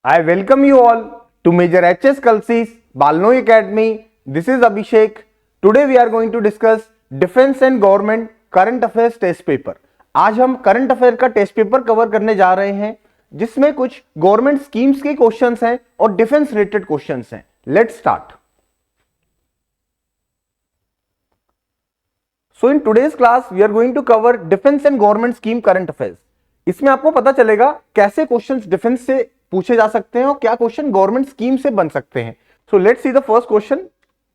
I welcome you all to Major HS Kalsi's Balnoi Academy. This is Abhishek. Today we are going to discuss Defense and Government Current Affairs Test Paper. आज हम current affair का test paper cover करने जा रहे हैं जिसमें कुछ government schemes के क्वेश्चंस हैं और डिफेंस रिलेटेड क्वेश्चंस हैं. Let's start. So in today's class we are going to cover Defense and Government Scheme Current Affairs. इसमें आपको पता चलेगा कैसे क्वेश्चंस डिफेंस से पूछे जा सकते हैं और क्या क्वेश्चन गवर्नमेंट स्कीम से बन सकते हैं. So let's see the first question.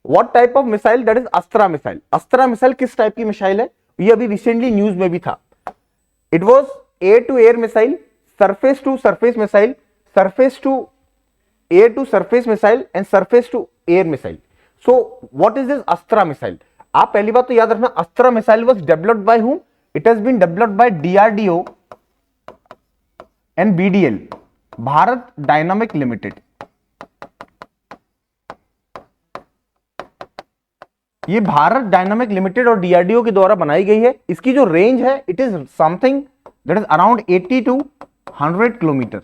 What type of missile that is Astra missile. Astra missile किस टाइप की मिसाइल है? ये अभी रिसेंटली न्यूज में भी था. It was air to air missile, surface to surface missile, surface to air to surface missile and surface to air missile. So what is this Astra missile? आप पहली बात तो याद रखना, Astra missile was developed bye whom? It has been developed by DRDO and BDL, Bharat dynamic limited. ये Bharat dynamic limited और DRDO के द्वारा बनाई गई है. इसकी जो रेंज है it is something that is around 80 to 100 kilometre.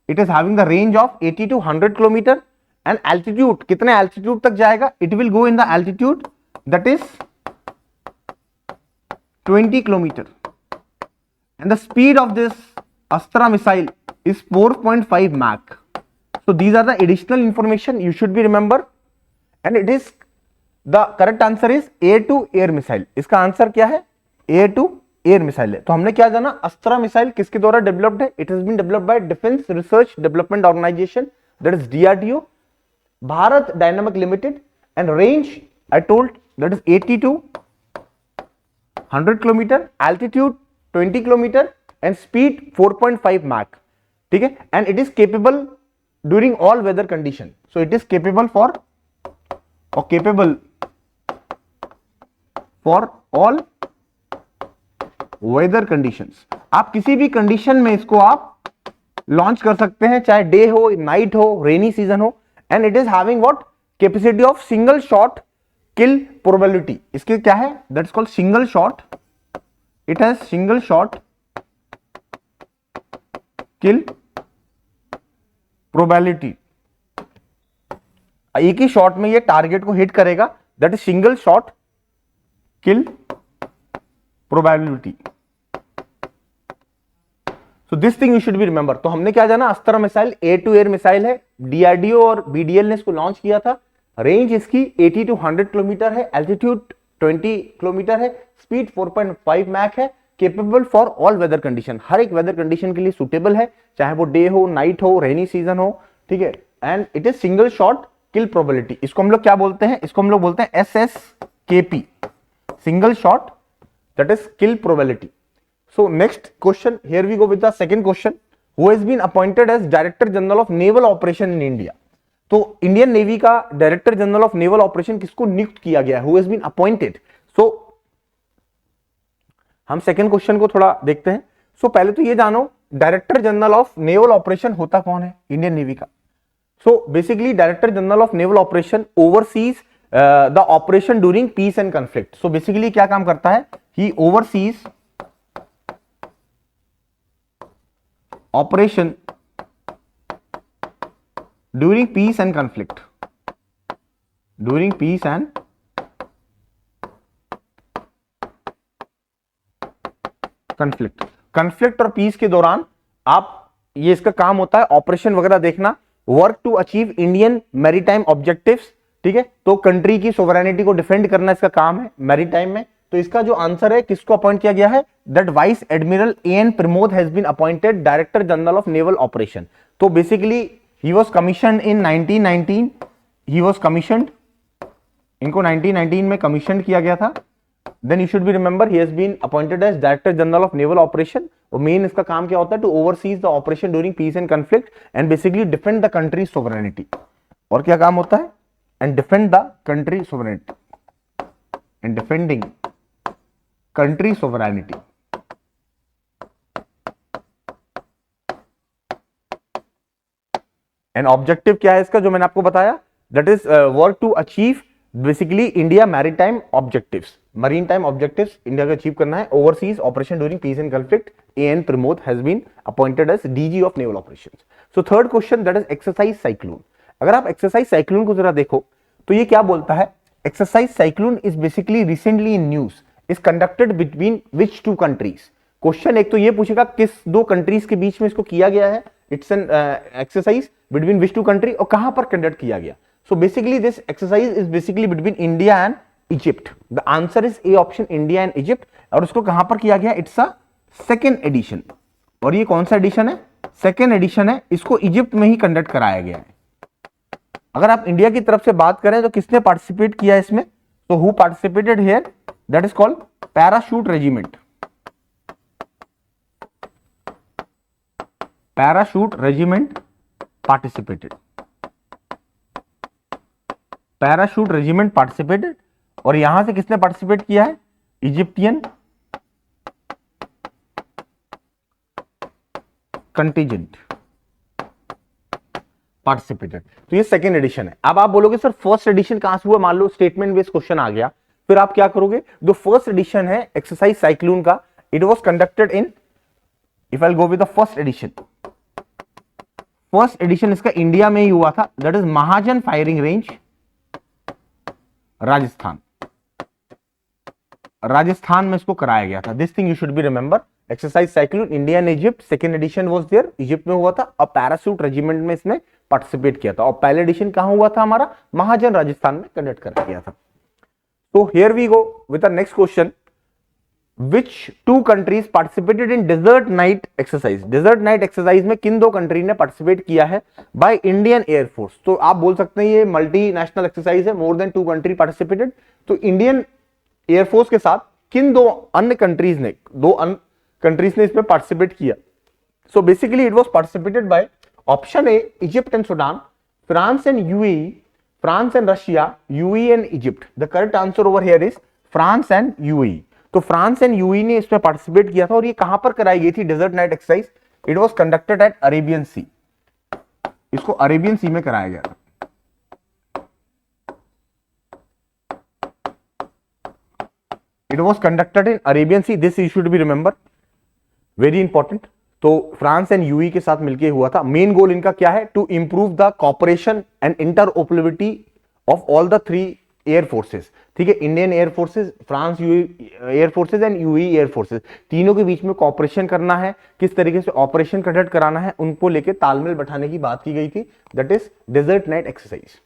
It is having the range of 80 to 100 kilometre and altitude कितने एल्टीट्यूड तक जाएगा? It will go in the altitude that is 20 kilometre and the speed of this Astra missile is 4.5 Mach. So these are the additional information you should be remember and it is the correct answer is air to air missile. इसका answer क्या है? air to air missile है. तो हमने क्या जाना? Astra missile किसके द्वारा डेवलप्ड है? It has been developed by Defense Research Development Organization, that is DRDO, Bharat Dynamic Limited, and range I told that is 80 to 100 kilometre, altitude 20 kilometre and speed 4.5 Mach. ठीक है. and it is capable during all weather condition. so it is capable for all weather conditions. आप किसी भी condition में इसको आप launch कर सकते हैं, चाहे डे हो, नाइट हो, रेनी सीजन हो. And it is having what? Capacity of single shot kill probability. इसके क्या है? That's called single shot. It has single shot kill probability. एक ही शॉट में ये टारगेट को हिट करेगा. That is single shot kill probability. So this thing you should be remember. तो हमने क्या जाना? Astra missile air to air missile है. डीआरडीओ और बीडीएल ने इसको लॉन्च किया था. रेंज इसकी 80 to 100 किलोमीटर है, एल्टीट्यूड 20 किलोमीटर है, स्पीड 4.5 मैक है, capable for all weather condition. हर एक वेदर कंडीशन के लिए सुटेबल है, चाहे वो डे हो, नाइट हो, रेनी सीजन हो. ठीक है. And it is single shot kill probability. इसको हम लोग क्या बोलते हैं? इसको हम लोग बोलते हैं SSKP, single shot that is kill probability. So next question, here we go with the second question. Who has been appointed as director general of naval operation in India. तो इंडियन नेवी का director general of naval operation किसको नियुक्त किया गया है? Who has been appointed. So हम second question को थोड़ा देखते हैं. सो पहले तो ये जानो, director general of naval operation होता कौन है इंडियन नेवी का? So basically director general of naval operation overseas the operation during peace and conflict. So basically क्या काम करता है? He oversees operation during peace and conflict. During peace and conflict और peace के दौरान आप, ये इसका काम होता है ऑपरेशन वगैरह देखना, work to achieve Indian maritime objectives. ठीक है. तो कंट्री की सोवरेनिटी को डिफेंड करना इसका काम है मैरीटाइम में. तो इसका जो आंसर है, किसको अपॉइंट किया गया है? That vice admiral A N Pramod has been appointed director general of naval operation. तो basically he was commissioned in 1919. He was commissioned, इनको 1919 में कमीशन किया गया था. Then you should be remember he has been appointed as Director General of Naval Operation. और main इसका काम क्या होता है? To oversees the operation during peace and conflict and basically defend the country's sovereignty. और क्या काम होता है? And defend the country's sovereignty. And defending country sovereignty. And objective क्या है इसका, जो मैंने आपको बताया? That is work to achieve basically India maritime objectives, marine time objectives India को अचीव करना है। Overseas operation during peace and conflict, AN Pramod has been appointed as DG of naval operations. So third question that is exercise cyclone. अगर आप exercise cyclone को जरा देखो तो ये क्या बोलता है, exercise cyclone is basically recently in news, is conducted between which two countries. Question एक तो ये पूछेगा किस दो कंट्रीज के बीच में इसको किया गया है, it's an exercise between which two country, और कहां पर कंडक्ट किया गया। So basically this exercise is basically between India and Egypt. The answer is A option, India and Egypt. और उसको कहां पर किया गया, इट्स अ सेकेंड एडिशन। और ये कौन सा एडिशन है, सेकेंड एडिशन है, इसको इजिप्ट में ही कंडक्ट कराया गया है। अगर आप इंडिया की तरफ से बात करें तो किसने पार्टिसिपेट किया इसमें, तो who participated here, that is called parachute regiment. Parachute regiment participated, parachute regiment participated. और यहां से किसने पार्टिसिपेट किया है, इजिप्टियन कंटिजेंट पार्टिसिपेटेड। तो ये सेकेंड एडिशन है। अब आप बोलोगे सर फर्स्ट एडिशन कहां से हुआ, मान लो स्टेटमेंट बेस्ड क्वेश्चन आ गया, फिर आप क्या करोगे, जो फर्स्ट एडिशन है एक्सरसाइज साइक्लोन का, it was conducted in, if I go with the first edition, first edition इसका इंडिया में ही हुआ था, that is Mahajan firing range, Rajasthan. Rajasthan में इसको कराया गया था। This thing you should be remember, exercise cyclone India and Egypt, second edition was there, Egypt में हुआ था, और पैराशूट रेजिमेंट में इसने पार्टिसिपेट किया था। और पहले एडिशन कहां हुआ था हमारा, महाजन राजस्थान में कंडक्ट कराया गया था। तो here we go with the next question, which two countries participated in desert night exercise. Desert night exercise में किन दो कंट्री ने पार्टिसिपेट किया है बाय इंडियन एयरफोर्स। तो आप बोल सकते हैं ये मल्टीनेशनल एक्सरसाइज है, more than two country participated. तो इंडियन एयरफोर्स के साथ किन दो अन्य कंट्रीज ने, दो अन्य कंट्रीज ने इसमें पार्टिसिपेट किया। सो basically it was participated by option A Egypt and Sudan, France and UAE, France and Russia, UAE and Egypt. The correct answer over here is France and UAE. तो France and UAE ने इसमें participate किया था। और ये कहां पर कराई गई थी desert night exercise, it was conducted at Arabian sea, इसको अरेबियन सी में कराया गया था। It was conducted in Arabian Sea. This you should be remember, very important. तो फ्रांस एंड यूई के साथ मिलकर हुआ था। मेन गोल इनका क्या है, to improve the cooperation and interoperability of all the three air forces. ठीक है, Indian air forces, France air forces and UAE air forces, तीनों के बीच में कॉपरेशन करना है, किस तरीके से ऑपरेशन कंडक्ट कराना है, उनको लेकर तालमेल बैठाने की बात की गई थी। That is desert night exercise.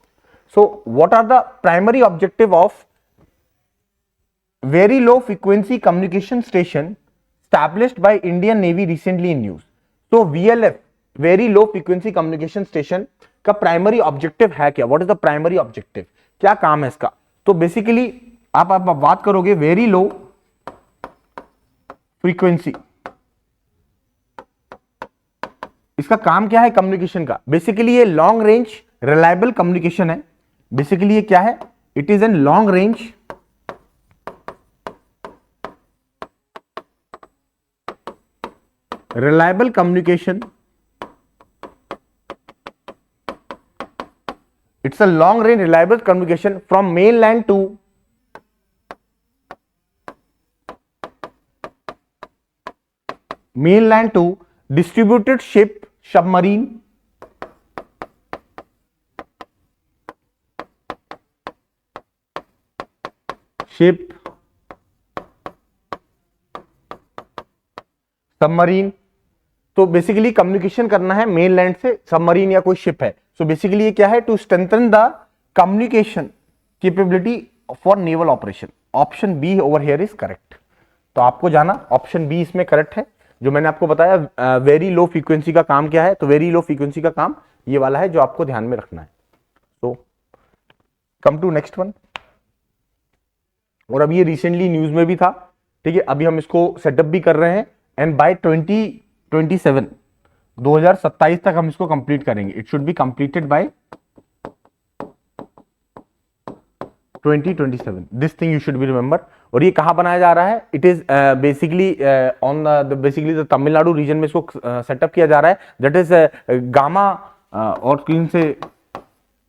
So what are the primary objective of very low frequency communication station established by Indian Navy recently in news। तो VLF, very low frequency communication station का प्राइमरी ऑब्जेक्टिव है क्या, what is the primary objective, क्या काम है इसका। तो basically आप बात करोगे वेरी लो फ्रीक्वेंसी, इसका काम क्या है कम्युनिकेशन का। बेसिकली ये लॉन्ग रेंज रिलायबल कम्युनिकेशन है। बेसिकली ये क्या है, it is N long range reliable communication, it's a long range reliable communication from mainland to distributed ship, submarine, ship, submarine. तो बेसिकली कम्युनिकेशन करना है मेनलैंड से सबमरीन या कोई शिप है। सो बेसिकली ये क्या है, to strengthen the communication capability for naval operation. Option B over here is correct. तो आपको जाना ऑप्शन बी इसमें करेक्ट है। जो मैंने आपको बताया वेरी लो फ्रीक्वेंसी का काम क्या है, तो वेरी लो फ्रीक्वेंसी का काम ये वाला है जो आपको ध्यान में रखना है। तो कम टू नेक्स्ट वन। और अभी ये रिसेंटली न्यूज में भी था, ठीक है, अभी हम इसको सेटअप भी कर रहे हैं एंड बाय 2027 तक हम इसको कंप्लीट करेंगे। It should be completed by 2027, this thing you should be remember. और ये कहां बनाया जा रहा है, it is basically on the Tamil Nadu region में इसको सेटअप किया जा रहा है। दैट इज गामा और तीन से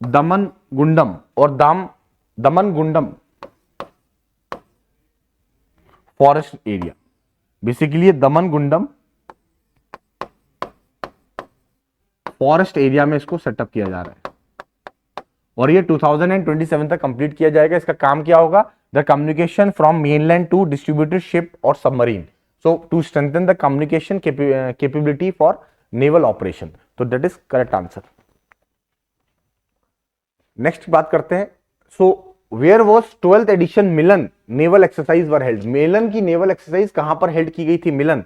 दमन गुंडम और दाम दमन गुंडम फॉरेस्ट एरिया, बेसिकली ये दमन गुंडम फॉरेस्ट एरिया में इसको सेटअप किया जा रहा है और ये 2027 तक कंप्लीट किया जाएगा। इसका काम क्या होगा? The communication from mainland to distributed ship और submarine, so to strengthen the communication capability for naval operation. तो that is correct answer. Next बात करते हैं। So where was 12th edition Milan naval exercise were held? Milan की naval exercise कहां पर held की गई थी Milan?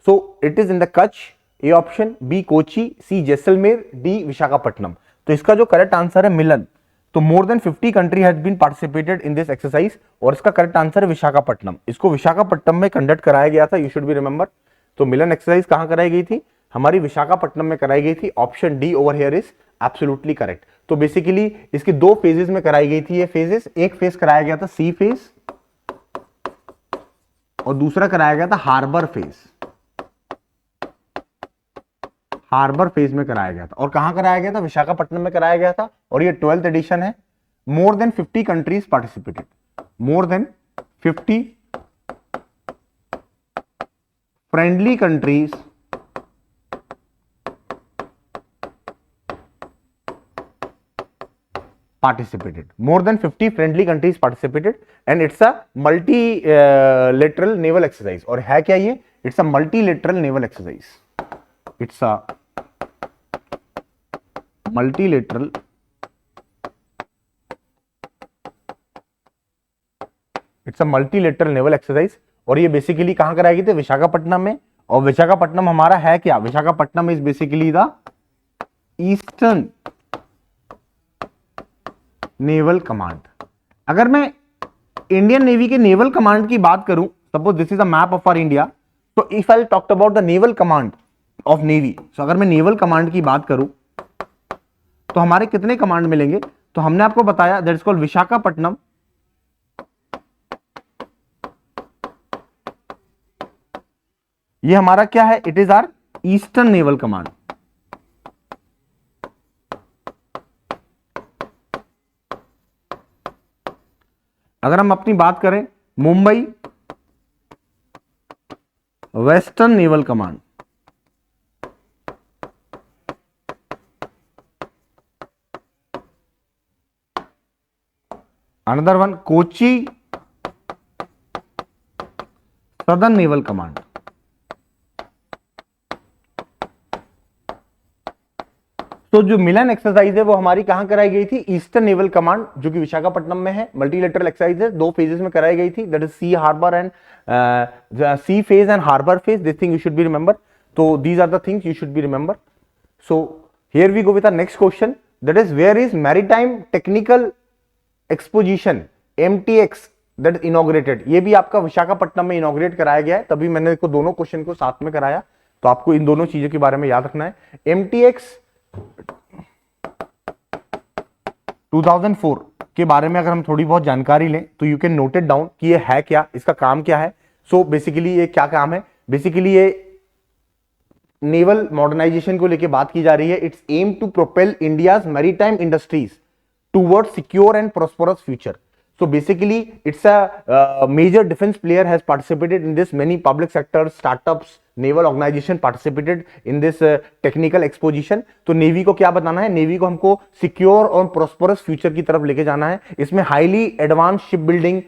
So it is in the Kutch, A option, B Kochi, C Jaisalmer, D Visakhapatnam. तो इसका जो करेक्ट आंसर है मिलन। तो more than 50 country has been participated in this exercise और इसका करेक्ट आंसर है विशाखापट्टनम। इसको विशाखापट्टनम में कंडक्ट कराया गया था, यू शुड बी रिमेंबर। तो मिलन एक्सरसाइज कहां कराई गई थी? हमारी विशाखापट्टनम में कराई गई थी। Option D over here is absolutely correct. तो बेसिकली इसकी दो फेजेस में कराई गई थी ये फेजेस। एक फेज कराया गया था सी फेज और दूसरा कराया गया था हार्बर फेज। हार्बर फेज में कराया गया था और कहां कराया गया था? विशाखापट्टनम में कराया गया था और ये 12th एडिशन है। More than 50 countries participated, more than 50 friendly countries participated, more than 50 friendly countries participated and it's a multilateral naval exercise। और है क्या ये? it's a multilateral naval exercise, it's a multilateral naval exercise. और ये basically कहां कराई गई थी? विशाखापट्टनम में। और विशाखापट्टनम हमारा है क्या? Visakhapatnam is basically the eastern naval command. अगर मैं इंडियन नेवी के नेवल कमांड की बात करूं, suppose this is a map of our India, तो if I talked about the naval command of navy, so अगर मैं नेवल कमांड की बात करूं तो हमारे कितने कमांड मिलेंगे? तो हमने आपको बताया दैट इज कॉल्ड विशाखापट्टनम, ये हमारा क्या है? It is our eastern naval command. अगर हम अपनी बात करें Mumbai western naval command, another one Kochi southern naval command. तो जो मिलन एक्सरसाइज है वो हमारी कहां कराई गई थी? ईस्टर्न नेवल कमांड, जो कि विशाखापट्टनम में है। मल्टीलेटरल एक्सरसाइज है, दो फेजेस में कराई गई थी, that is sea harbour and sea phase and harbour phase. This thing you should be remember. तो these are the things you should be remember. So here we go with the next question, that is where is maritime technical exposition MTX that inaugurated? ये भी आपका विशाखापट्टनम में inaugurate कराया गया है, तभी मैंने इसको दोनों क्वेश्चन को साथ में कराया। तो आपको इन दोनों चीजों के बारे में याद रखना है। MTX 2004 के बारे में अगर हम थोड़ी बहुत जानकारी लें तो you can note it down कि ये है क्या, इसका काम क्या है। सो बेसिकली ये क्या काम है? बेसिकली ये नेवल मॉडर्नाइजेशन को लेके बात की जा रही है। It's aim to propel India's maritime industries towards secure and prosperous future. So basically, it's a major defense player has participated in this. Many public sectors, startups, naval organization participated in this technical exposition. तो navy को क्या बताना है? Navy को हमको secure और prosperous future की तरफ लेके जाना है। इसमें highly advance ship building,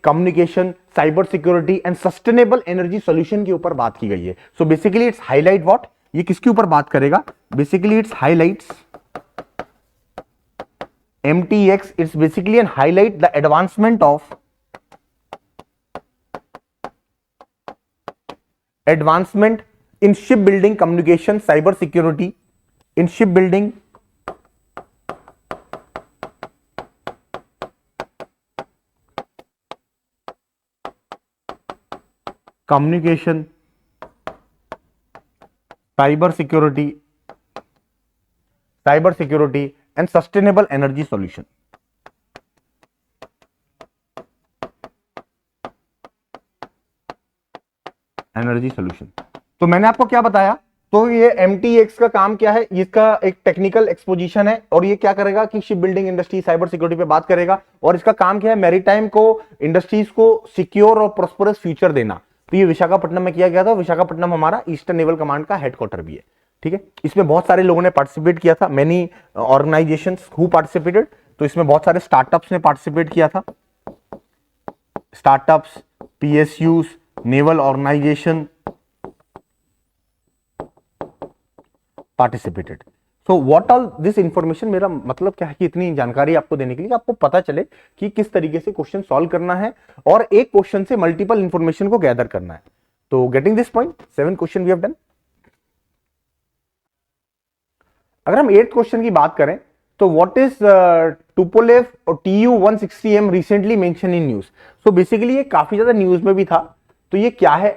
communication, cyber security and sustainable energy solution के ऊपर बात की गई है। So basically it's highlight what, ये किसके ऊपर बात करेगा? Basically it's highlights MTX, it's basically and highlight the advancement in shipbuilding, communication, cyber security, in shipbuilding, communication, cyber security and sustainable energy solution। Energy solution. तो मैंने आपको क्या बताया तो ये MTX का काम क्या है, इसका एक टेक्निकल एक्सपोजिशन है और ये क्या करेगा कि ship building industry, cyber security पे बात करेगा। और इसका काम क्या है, मैरीटाइम को, इंडस्ट्रीज को सिक्योर और प्रोस्परस फ्यूचर देना। तो ये विशाखापट्टनम में किया गया था। विशाखापट्टनम हमारा ईस्टर्न नेवल कमांड का हेडक्वार्टर भी है, ठीक है। इसमें बहुत सारे लोगों ने पार्टिसिपेट किया था, मेनी ऑर्गेनाइजेशंस हु पार्टिसिपेटेड। तो इसमें बहुत सारे स्टार्टअप्स ने पार्टिसिपेट किया था, startups, PSUs, naval organisation participated. So what all this information, मेरा मतलब क्या है कि इतनी जानकारी आपको देने के लिए, आपको पता चले कि किस तरीके से क्वेश्चन सॉल्व करना है और एक क्वेश्चन से मल्टीपल इंफॉर्मेशन को गैदर करना है। तो getting this point, 7 question we have done. अगर हम 8th क्वेश्चन की बात करें तो व्हाट इज टुपोलेव और Tu-160M recently mention in news. So basically ये काफी ज्यादा न्यूज में भी था। तो ये क्या है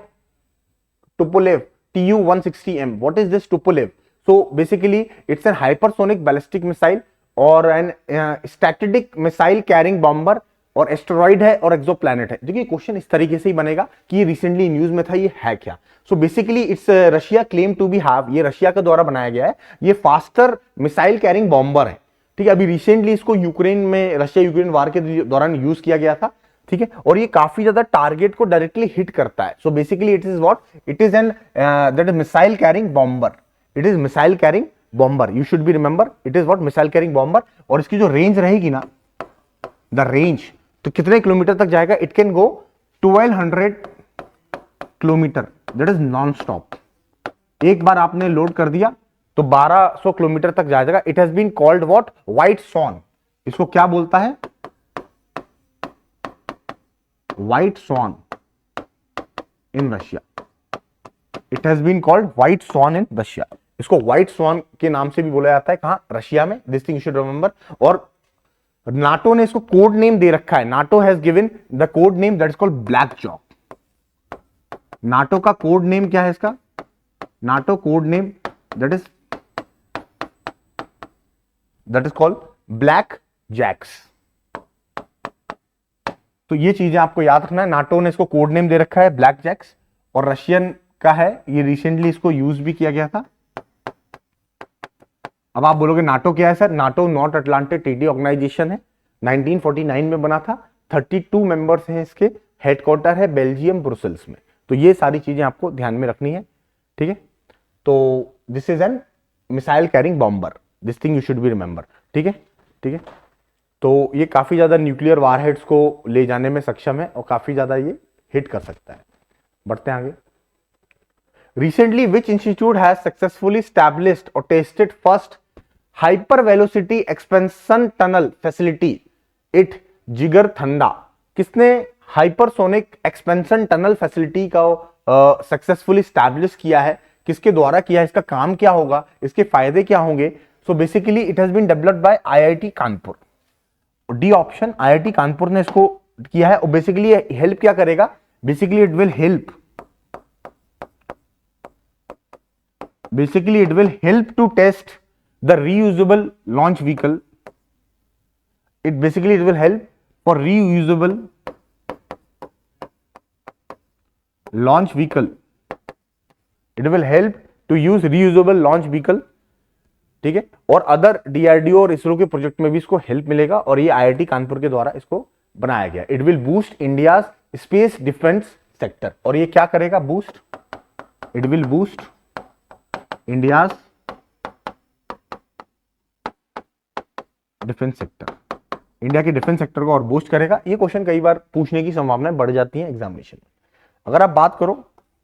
Tupolev Tu-160M, what is this Tupolev? So basically it's an hypersonic ballistic missile और an strategic missile carrying bomber और एस्टेरॉइड है और एक्सोप्लैनेट है। देखिए क्वेश्चन इस तरीके से ही बनेगा कि ये रिसेंटली न्यूज में था, ये है क्या। So basically it's Russia claim to be have, ये रशिया के द्वारा बनाया गया है, ये फास्टर मिसाइल कैरिंग बॉम्बर है, ठीक है। अभी रिसेंटली इसको यूक्रेन में, रशिया यूक्रेन वार के दौरान यूज किया गया था, ठीक है। और ये काफी ज्यादा टारगेट को डायरेक्टली हिट करता है। So basically it is what, it is N that is missile carrying bomber, it is missile carrying bomber, you should be remember, it is what missile carrying bomber. और इसकी जो range रहेगी ना, the range, तो कितने kilometre तक जाएगा, it can go 1200 kilometre, that is non stop. एक बार आपने लोड कर दिया तो 1200 किलोमीटर तक जाएगा। It has been called what, white swan. इसको क्या बोलता है, white swan in Russia. It has been called white swan in Russia. इसको व्हाइट स्वॉन के नाम से भी बोला जाता है, कहां, रशिया में। This thing you should remember. और नाटो ने इसको कोड नेम दे रखा है, NATO has given the code name that is called black jack. NATO का कोड नेम क्या है इसका, NATO code name that is called black jacks. तो ये चीजें आपको याद रखना है, नाटो ने इसको कोड नेम दे रखा है ब्लैक जैक्स और रशियन का है, ये रिसेंटली इसको यूज भी किया गया था। अब आप बोलोगे नाटो क्या है sir, NATO North Atlantic Treaty Organisation है, 1949 में बना था, 32 मेंबर्स हैं इसके, हेडक्वार्टर है बेल्जियम ब्रुसेल्स में। तो ये सारी चीजें आपको ध्यान में रखनी है, ठीक है। तो this is an missile carrying bomber, this thing you should be remember, ठीक है, ठीक है। तो ये काफी ज्यादा न्यूक्लियर वारहेड्स को ले जाने में सक्षम है और काफी ज्यादा ये हिट कर सकता है। बढ़ते हैं आगे। Recently, which institute has successfully established or tested first hyper velocity expansion tunnel facility at जिगर थंडा? किसने हाइपरसोनिक एक्सपेंशन टनल फैसिलिटी का सक्सेसफुली स्टैब्लिश किया है, किसके द्वारा किया है, इसका काम क्या होगा, इसके फायदे क्या होंगे? So basically it has been developed by IIT Kanpur. D option, IIT Kanpur ने इसको किया है। और बेसिकली हेल्प क्या करेगा, basically it will help, basically it will help to test the reusable launch vehicle. It will help for reusable launch vehicle. It will help to use reusable launch vehicle, ठीक है। और other DRDO और इसरो के project में भी इसको help मिलेगा और ये IIT कानपुर के द्वारा इसको बनाया गया। It will boost India's space defence sector. और ये क्या करेगा, boost, it will boost India's defence sector, India के डिफेंस सेक्टर को और बूस्ट करेगा। ये क्वेश्चन कई बार पूछने की संभावनाएं बढ़ जाती हैं एग्जामिनेशन में। अगर आप बात करो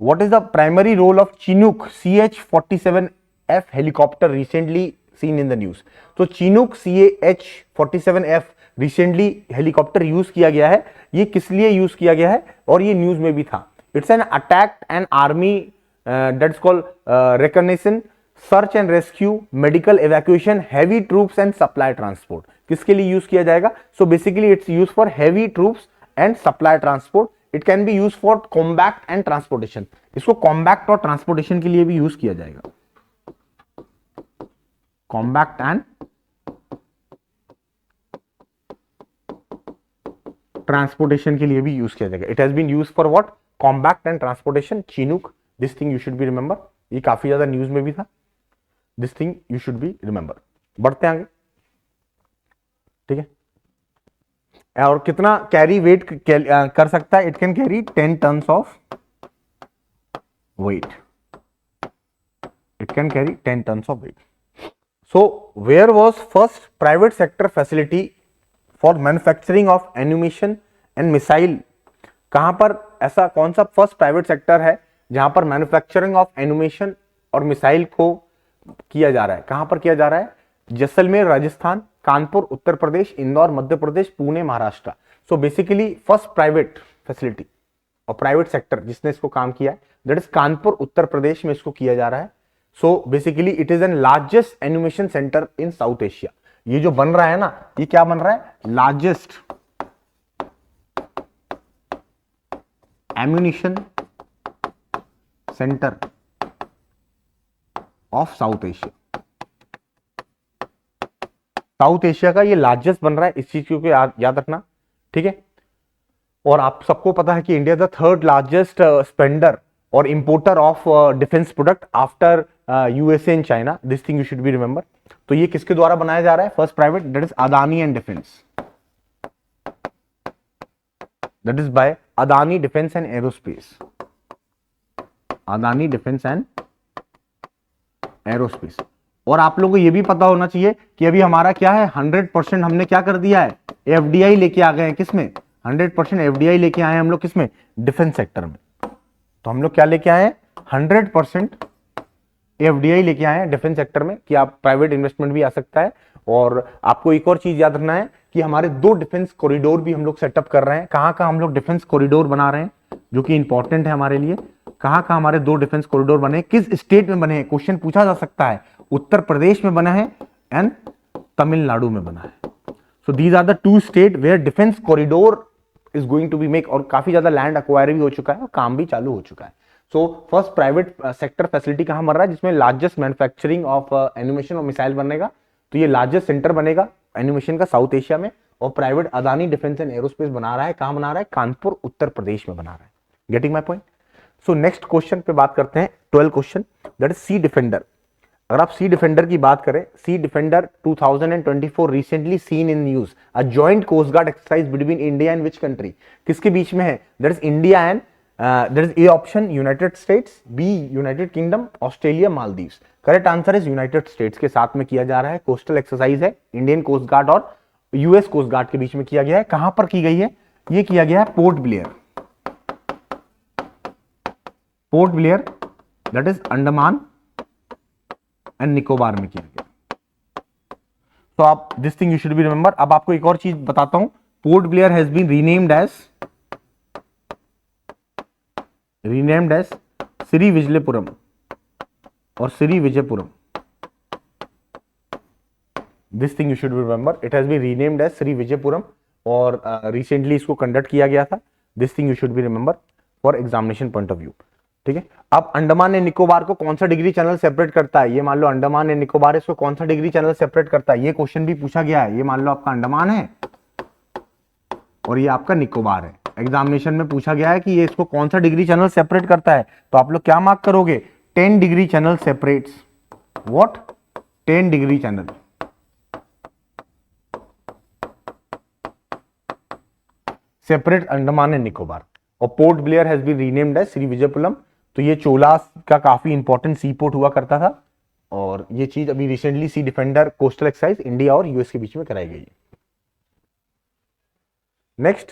what is the primary role of Chinook CH-47F helicopter recently seen in the news. तो Chinook CH-47F recently helicopter use किया गया है। ये किस लिए यूज किया गया है और ये न्यूज में भी था। It's an attack and army that's called recognition, search and rescue, medical evacuation, heavy troops and supply transport. किसके लिए यूज किया जाएगा? So basically it's used for heavy troops and supply transport. It can be used for combat and transportation. इसको combat और transportation के लिए भी use किया जाएगा, combat and transportation के लिए भी यूज किया जाएगा। It has been used for what? Combat and transportation. Chinook, this thing you should be remember. ये काफी ज्यादा न्यूज में भी था। This thing you should be remember. बढ़ते हैं आगे, ठीक है। और कितना कैरी वेट कर सकता है? It can carry 10 tons of weight. It can carry 10 tons of weight. So where was first private sector facility for manufacturing of animation and missile? कहां पर ऐसा कौन सा फर्स्ट प्राइवेट सेक्टर है जहां पर मैन्युफैक्चरिंग ऑफ एनिमेशन और missile को किया जा रहा है? कहां पर किया जा रहा है? Jaisalmer Rajasthan, Kanpur Uttar Pradesh, Indore Madhya Pradesh, Pune Maharashtra. So basically first private facility और प्राइवेट सेक्टर जिसने इसको काम किया है दैट इज कानपुर उत्तर प्रदेश में इसको किया जा रहा है। So basically it is an largest animation centre in South Asia. ये जो बन रहा है ना, ये क्या बन रहा है? Largest ammunition centre of south Asia. South Asia का ये लार्जेस्ट बन रहा है, इस चीज को याद रखना, ठीक है। और आप सबको पता है कि India the third largest spender और importer of defence product after USA and China. This thing you should be remember. तो ये किसके द्वारा बनाया जा रहा है? First private, that is Adani and defence, that is by Adani defence and aerospace. Adani defence and aerospace. और आप लोगों को यह भी पता होना चाहिए कि अभी हमारा क्या है, 100% हमने क्या कर दिया है? एफडीआई लेके आ गए हैं। किसमें? 100% एफडीआई लेके आए हैं हम लोग। किसमें? डिफेंस सेक्टर में। तो हम लोग क्या लेके आए हैं? 100% एफडीआई लेके आए हैं डिफेंस सेक्टर में, कि आप प्राइवेट इन्वेस्टमेंट भी आ सकता है। और आपको एक और चीज याद रखना है कि हमारे 2 डिफेंस कॉरिडोर भी हम लोग सेटअप कर रहे हैं। कहां कहां हम लोग डिफेंस कॉरिडोर बना रहे हैं, जो कि इंपॉर्टेंट है हमारे लिए। कहां कहां हमारे 2 डिफेंस कॉरिडोर बने, किस स्टेट में बने हैं, क्वेश्चन पूछा जा सकता है। उत्तर प्रदेश में बना है एंड तमिलनाडु में बना है। So these are the 2 state where defence corridor is going to be make. और काफी ज्यादा लैंड अक्वायर भी हो चुका है और काम भी चालू हो चुका है। So first private sector facility कहां बन रहा है? जिसमें लार्जेस्ट मैन्युफैक्चरिंग ऑफ एनिमेशन और मिसाइल बनेगा। तो ये लार्जेस्ट सेंटर बनेगा एनिमेशन का साउथ एशिया में। और private Adani defence and aerospace बना रहा है। कहां बना रहा है? कानपुर उत्तर प्रदेश में बना रहा है। Getting my point? So next question पे बात करते हैं, 12 question, that is Sea Defender. अगर आप सी डिफेंडर की बात करें, Sea Defender 2024 recently seen in news a joint coast guard exercise between India and which country? किसके बीच में है? That is India and that is A option United States, B United Kingdom, Australia, Maldives. Correct answer is United States के साथ में किया जा रहा है। कोस्टल एक्सरसाइज है, इंडियन कोस्ट गार्ड और यूएस कोस्ट गार्ड के बीच में किया गया है। कहां पर की गई है? ये किया गया है Port Blair. Port Blair that is Andaman and Nicobar में किया गया। तो आप this thing you should be remember. अब आपको एक और चीज बताता हूं, Port Blair has been renamed as Shri Vijayapuram और Shri Vijayapuram. This thing you should be remember, it has been renamed as Shri Vijayapuram और रिसेंटली इसको कंडक्ट किया गया था। This thing you should be remember for examination point of view, ठीक है। अब अंडमान एंड निकोबार को कौन सा डिग्री चैनल सेपरेट करता है? ये मान लो अंडमान एंड निकोबार, इसको कौन सा डिग्री चैनल सेपरेट करता है? ये क्वेश्चन भी पूछा गया है। ये मान लो आपका अंडमान है और ये आपका निकोबार है। एग्जामिनेशन में पूछा गया है कि ये इसको कौन सा डिग्री चैनल सेपरेट करता है। तो आप लोग क्या मार्क करोगे? 10 degree channel separates what? 10 degree channel. Separate Andaman and Nicobar. और Port Blair has been renamed as Shri Vijayapuram. तो ये चोलास का काफी इंपॉर्टेंट सी पोर्ट हुआ करता था और ये चीज अभी recently Sea Defender coastal exercise India और यूएस के बीच में कराई गई है। Next,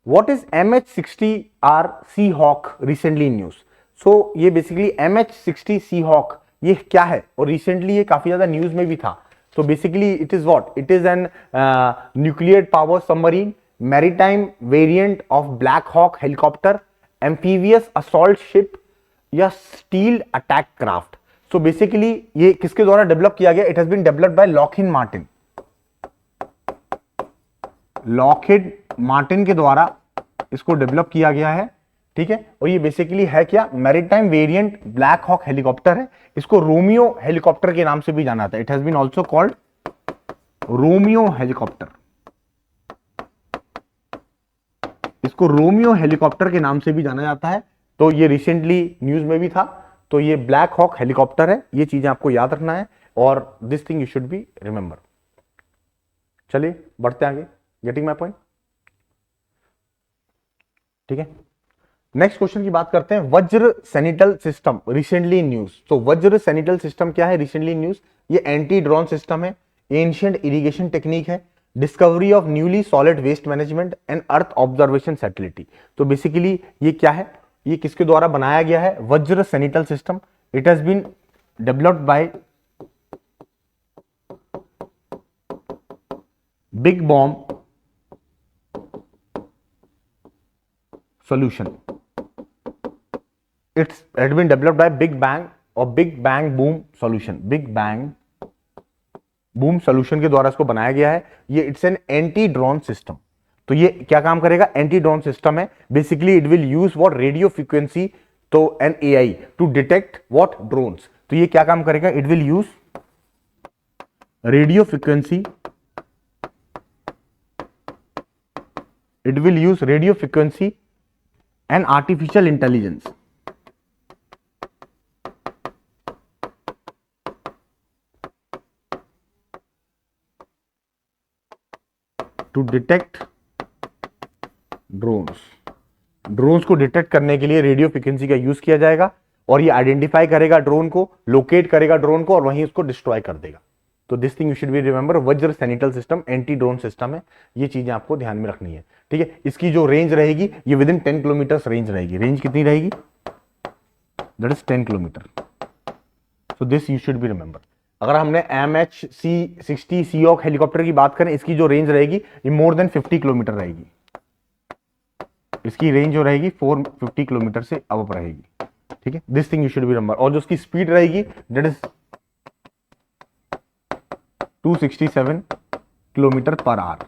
what is MH-60R Sea Hawk recently in news? So ये बेसिकली MH-60 सी हॉक ये क्या है और रिसेंटली ये काफी ज्यादा न्यूज में भी था। तो basically it is what? It is an nuclear power submarine, maritime variant of Black hoc helicopter, amphibious assault ship या stealth attack craft. So basically ये किसके द्वारा डेवलप किया गया? It has been developed by Lockheed Martin. Lockheed Martin के द्वारा इसको develop किया गया है, ठीक है। और ये बेसिकली है क्या? Maritime variant black hoc helicopter है। इसको रोमियो हेलीकॉप्टर के नाम से भी जाना जाता है। It has been also called Romeo helicopter. इसको रोमियो हेलीकॉप्टर के नाम से भी जाना जाता है। तो ये रिसेंटली न्यूज में भी था। तो ये ब्लैक हॉक हेलीकॉप्टर है, ये चीजें आपको याद रखना है और this thing you should be remember. चलिए बढ़ते आगे, गेटिंग माय पॉइंट, ठीक है। नेक्स्ट क्वेश्चन की बात करते हैं, Vajra Sentinel system recently in news. तो वज्र सैनिटल सिस्टम क्या है रिसेंटली इन न्यूज? ये एंटी ड्रोन सिस्टम है, एंशिएंट इरिगेशन टेक्निक है, discovery of newly solid waste management and earth observation satellite. तो बेसिकली ये क्या है, ये किसके द्वारा बनाया गया है? Vajra Sentinel system. It has been developed by big bomb solution. It's had been developed by Big Bang और Big Bang Boom Solution. Big Bang Boom Solution के द्वारा इसको बनाया गया है। ये it's an anti drone system. तो ये क्या काम करेगा? एंटी ड्रोन सिस्टम है। Basically it will use what radio frequency तो an AI to detect what drones. तो ये क्या काम करेगा? It will use radio frequency, it will use radio frequency and artificial intelligence to detect drones। Drones को detect करने के लिए रेडियो फ्रीक्वेंसी का यूज किया जाएगा और ये आइडेंटिफाई करेगा ड्रोन को, लोकेट करेगा ड्रोन को और वहीं उसको डिस्ट्रॉय कर देगा। तो this thing you should be remember, वज्र Sentinel system anti drone system है, ये चीजें आपको ध्यान में रखनी है, ठीक है। इसकी जो रेंज रहेगी ये विद इन 10 किलोमीटर रेंज रहेगी। रेंज कितनी रहेगी? That is 10 kilometre. So this you should be remember. अगर हमने MH-60 सीहॉक हेलीकॉप्टर की बात करें, इसकी जो रेंज रहेगी ये मोर देन 50 किलोमीटर रहेगी। इसकी रेंज जो रहेगी 450 किलोमीटर से अब रहेगी, ठीक है। This thing you should be remember. और जो उसकी स्पीड रहेगी that is 267 kilometre per hour.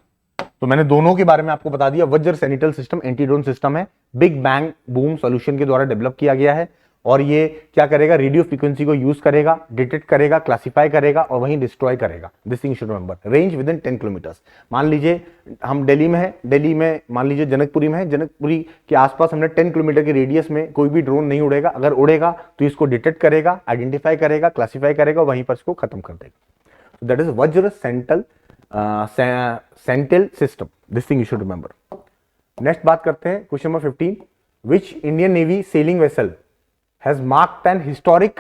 तो मैंने दोनों के बारे में आपको बता दिया। वज्र Sentinel system anti drone system है, बिग बैंग बूम सॉल्यूशन के द्वारा डेवलप किया गया है और ये क्या करेगा? रेडियो फ्रीक्वेंसी को यूज करेगा, डिटेक्ट करेगा, क्लासिफाई करेगा और वहीं डिस्ट्रॉय करेगा। This thing should remember. Range with in 10 kilometre. मान लीजिए हम दिल्ली में है, दिल्ली में मान लीजिए जनकपुरी में है, जनकपुरी के आसपास हमने 10 किलोमीटर के रेडियस में कोई भी ड्रोन नहीं उड़ेगा। अगर उड़ेगा तो इसको डिटेक्ट करेगा, आइडेंटिफाई करेगा, क्लासिफाई करेगा, वहीं पर इसको खत्म कर देगा। That is Vajra Sentinel system. This thing you should remember. Next बात करते हैं question number 15। Which Indian navy sailing vessel has marked an historic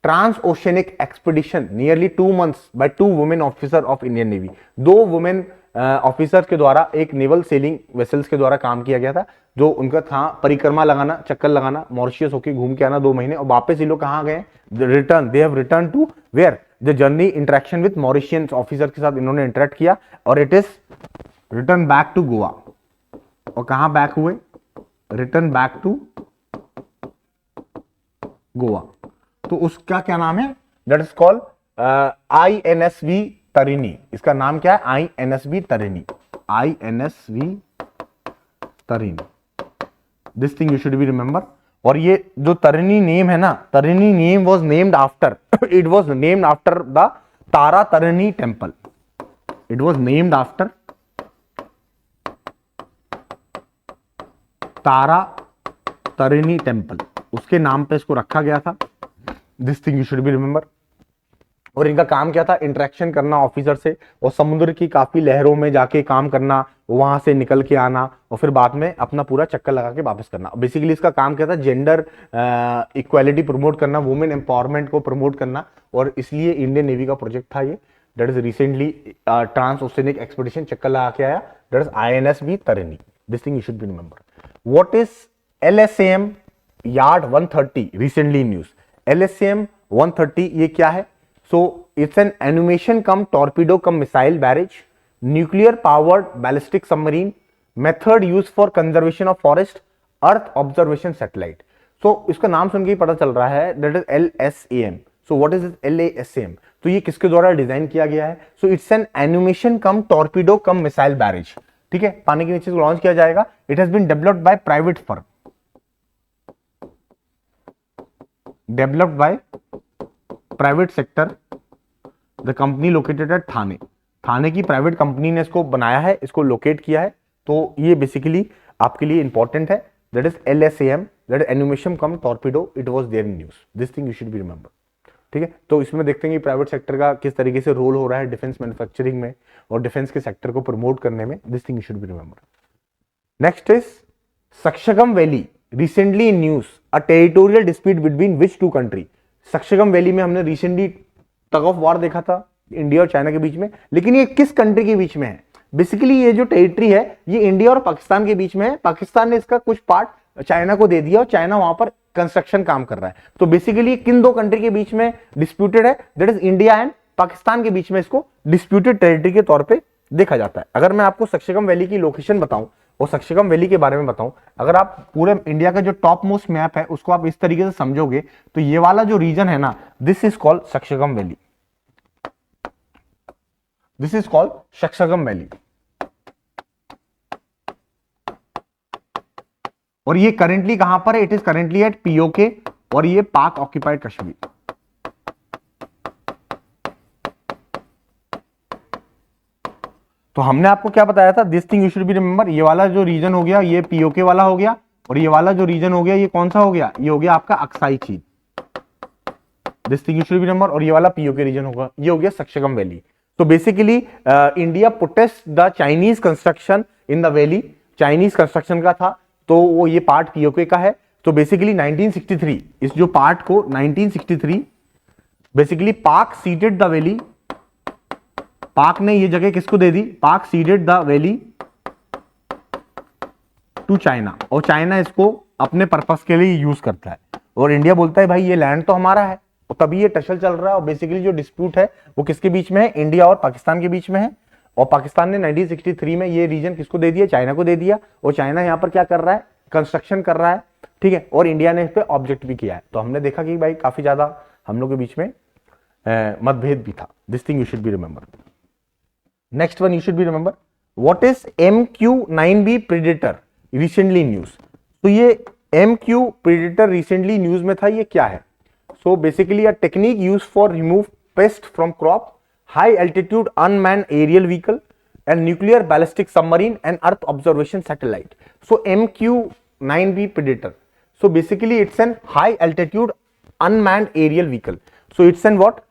transoceanic expedition nearly 2 months by 2 women officer of Indian Navy। 2 women officers के द्वारा एक naval selling vessels के द्वारा काम किया गया था, जो उनका था परिक्रमा लगाना, चक्कर लगाना, मॉरिशियस होके घूम के आना 2 महीने और वापस ये लोग कहाँ गए? Return, they have return to where? The journey interaction with Mauritian officer के साथ इन्होंने इंटरेक्ट किया और it is return back to Goa. और कहां बैक हुए? Return back to Goa. तो उसका क्या नाम है? That is called INSV Tarini. इसका नाम क्या है? INSV Tarini. INSV Tarini. This thing you should be remember. और ये जो तरिणी नेम है ना, Tarini name was named after it was named after the Tara Tarini temple. It was named after Tara Tarini temple, उसके नाम पे इसको रखा गया था। This thing you should be remember. और इनका काम क्या था? इंटरेक्शन करना ऑफिसर से और समुद्र की काफी लहरों में जाके काम करना, वहां से निकल के आना और फिर बाद में अपना पूरा चक्कर लगा के वापस करना। बेसिकली इसका काम क्या था? जेंडर इक्वालिटी प्रमोट करना, वुमेन एम्पावरमेंट को प्रमोट करना। और इसलिए इंडियन नेवी का प्रोजेक्ट था ये। That is recently transoceanic expedition चक्कर लगा के आया। That is INSV Tarini. This thing you should be remember. What is LSAM yard 130 recently news? LSAM 130 ये क्या है? So it's an ammunition cum torpedo cum missile barge, nuclear powered ballistic submarine, method use for conservation of forest, earth observation satellite. So इसका नाम सुन के ही पता चल रहा है that is LSAM। So what is LSAM? तो ये किसके द्वारा डिजाइन किया गया है? So it's an ammunition cum torpedo cum missile barge, ठीक है। पानी के नीचे लॉन्च किया जाएगा। It has been developed by private firm, developed by private sector, the company located at Thane. Thane की प्राइवेट कंपनी ने इसको बनाया है, इसको लोकेट किया है। तो ये बेसिकली आपके लिए इंपॉर्टेंट है। That is LSAM that animation cum torpedo, it was there in news, this thing you should be remember. ठीक है, तो इसमें देखते हैं कि प्राइवेट सेक्टर का किस तरीके से रोल हो रहा है डिफेंस मैन्युफैक्चरिंग में और डिफेंस के सेक्टर को प्रमोट करने में, this thing you should be remember. Next is Shaksgam valley, recently in news, a territorial dispute between which two country. Shaksgam valley में हमने रिसेंटली टग ऑफ वार देखा था इंडिया और चाइना के बीच में, लेकिन ये किस कंट्री के बीच में है? बेसिकली ये जो टेरिटरी है ये इंडिया और पाकिस्तान के बीच में है। पाकिस्तान ने इसका कुछ पार्ट चाइना को दे दिया और चाइना वहां पर कंस्ट्रक्शन काम कर रहा है। तो बेसिकली किन दो कंट्री के बीच में डिस्प्यूटेड है? That is India and Pakistan के बीच में इसको डिस्प्यूटेड टेरिटरी के तौर पे देखा जाता है। अगर मैं आपको सक्शगम वैली की लोकेशन बताऊं और सक्शगम वैली के बारे में बताऊं, अगर आप पूरे इंडिया का जो टॉप मोस्ट मैप है उसको आप इस तरीके से समझोगे तो ये वाला जो रीजन है ना, this is called Shaksgam valley, this is called Shaksgam valley. और ये करेंटली कहां पर है? It is currently at PoK और ये पाक ऑक्यूपाइड कश्मीर। तो हमने आपको क्या बताया था? This thing you should be remember. ये वाला जो रीजन हो गया ये पीओके वाला हो गया और ये वाला जो रीजन हो गया ये कौन सा हो गया? ये हो गया आपका अक्साई चीन, this thing you should be remember. और ये वाला पीओके रीजन होगा, ये हो गया सक्शगम वैली। तो basically India protest the Chinese construction in the valley, Chinese construction का था तो वो ये पार्ट पीओके का है। तो बेसिकली 1963 इस जो पार्ट को 1963 बेसिकली पाक सीडेड द वैली, पाक ने ये जगह किसको दे दी? Pak ceded the valley to China और चाइना इसको अपने पर्पस के लिए यूज करता है और इंडिया बोलता है भाई ये लैंड तो हमारा है। और तभी ये टसल चल रहा है और बेसिकली जो डिस्प्यूट है वो किसके बीच में है? इंडिया और पाकिस्तान के बीच में है। और पाकिस्तान ने 1963 में ये रीजन किसको दे दिया? चाइना को दे दिया। और चाइना यहां पर क्या कर रहा है? कंस्ट्रक्शन कर रहा है, ठीक है। और इंडिया ने इस पे ऑब्जेक्ट भी किया है। तो हमने देखा कि भाई काफी ज्यादा हम लोग के बीच में मतभेद भी था। This thing you should be remember. Next one you should be remember, what is MQ-9B predator recently news. तो ये MQ प्रेडेटर रिसेंटली न्यूज में था, ये क्या है? So basically a technique use for remove paste from crop, high altitude unmanned aerial vehicle and nuclear ballistic submarine and earth observation satellite. So MQ-9B Predator. So basically it's an high altitude unmanned aerial vehicle. So it's an what?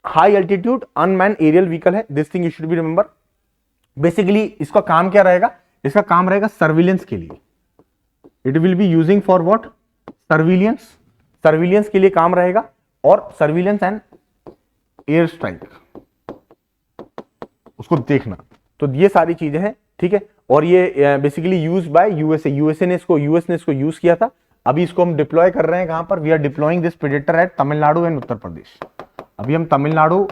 High altitude unmanned aerial vehicle है। This thing you should be remember. Basically इसका काम क्या रहेगा? इसका काम रहेगा surveillance के लिए। It will be using for what? Surveillance. Surveillance के लिए काम रहेगा और सर्विलेंस एंड एयर स्ट्राइक उसको देखना। तो ये सारी चीजें हैं, ठीक है। और ये basically use by USA, US ने इसको यूज किया था। अभी इसको हम डिप्लॉय कर रहे हैं कहां पर? We are deploying this Predator at Tamil Nadu and Uttar Pradesh. अभी हम तमिलनाडु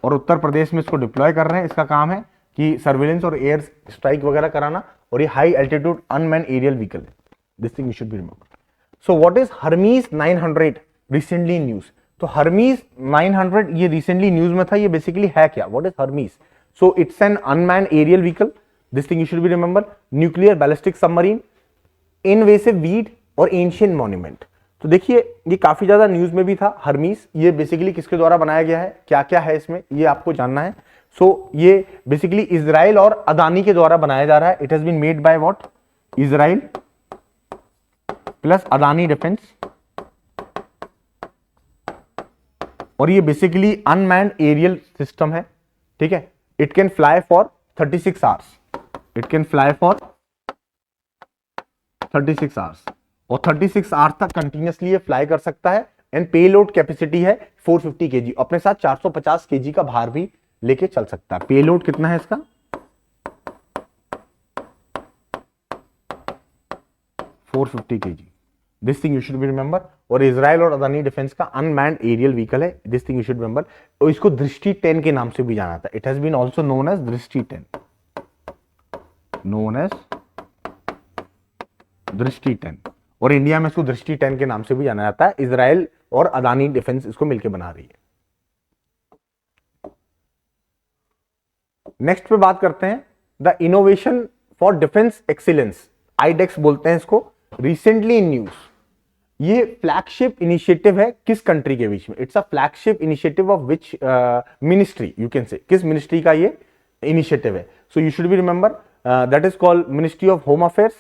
और उत्तर प्रदेश में इसको डिप्लॉय कर रहे हैं। इसका काम है कि सर्विलेंस और एयर स्ट्राइक वगैरह कराना और ये high altitude unmanned aerial vehicle है। This thing you should be remember. So what is Hermes 900 recently news. तो हर्मीज 900 ये रिसेंटली न्यूज में था। ये बेसिकली है क्या? What is Hermes? So it's an unmanned aerial vehicle, this thing you should be remember. Nuclear ballistic submarine, invasive weed और ancient monument. तो देखिए ये काफी ज्यादा न्यूज में भी था हर्मीज। ये बेसिकली किसके द्वारा बनाया गया है, क्या क्या है इसमें, ये आपको जानना है। सो ये बेसिकली इजराइल और अदानी के द्वारा बनाया जा रहा है। It has been made by what? Israel plus Adani defence. और ये बेसिकली अनमैन्ड एरियल सिस्टम है, ठीक है। It can fly for 36 hours, it can fly for 36 hours और 36 आवर्स तक कंटिन्यूअसली ये फ्लाई कर सकता है। एंड पेलोड कैपेसिटी है 450 kg, अपने साथ 450 kg का भार भी लेके चल सकता है। पेलोड कितना है इसका? 450 kg। This thing you should be remember. और इजराइल और अदानी डिफेंस का अनमैन्ड एरियल व्हीकल है। This thing you should remember. और इसको दृष्टि 10 के नाम से भी जाना था। It has been also known as Drishti 10, known as Drishti 10। और इंडिया में इसको दृष्टि 10 के नाम से भी जाना जाता है। इजराइल और अदानी डिफेंस इसको मिलकर बना रही है। नेक्स्ट पे बात करते हैं the innovation for defence excellence, iDEX बोलते हैं इसको। रिसेंटली इन न्यूज, ये फ्लैगशिप इनिशिएटिव है किस कंट्री के बीच में? It's a flagship initiative of which ministry, you can say. किस मिनिस्ट्री का ये इनिशिएटिव है? So you should be remember that is called ministry of home affairs,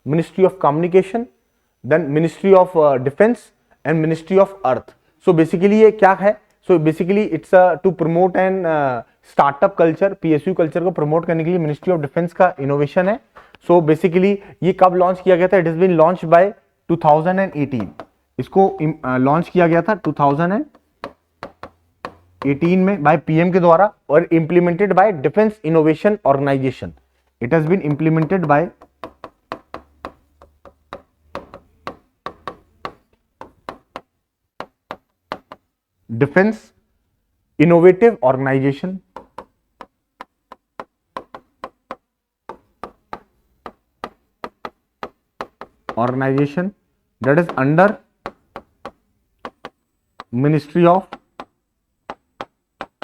ministry of communication, then ministry of defence and ministry of earth. So basically ये क्या है, so basically it's to promote and startup culture, PSU culture को promote करने के लिए ministry of defence का innovation है। So basically ये कब लॉन्च किया गया था, it is been launch by 2018, इसको लॉन्च किया गया था 2018 में बाय पीएम के द्वारा और implemented by defence innovation organisation. It has been implemented by defence innovative organisation that is under ministry of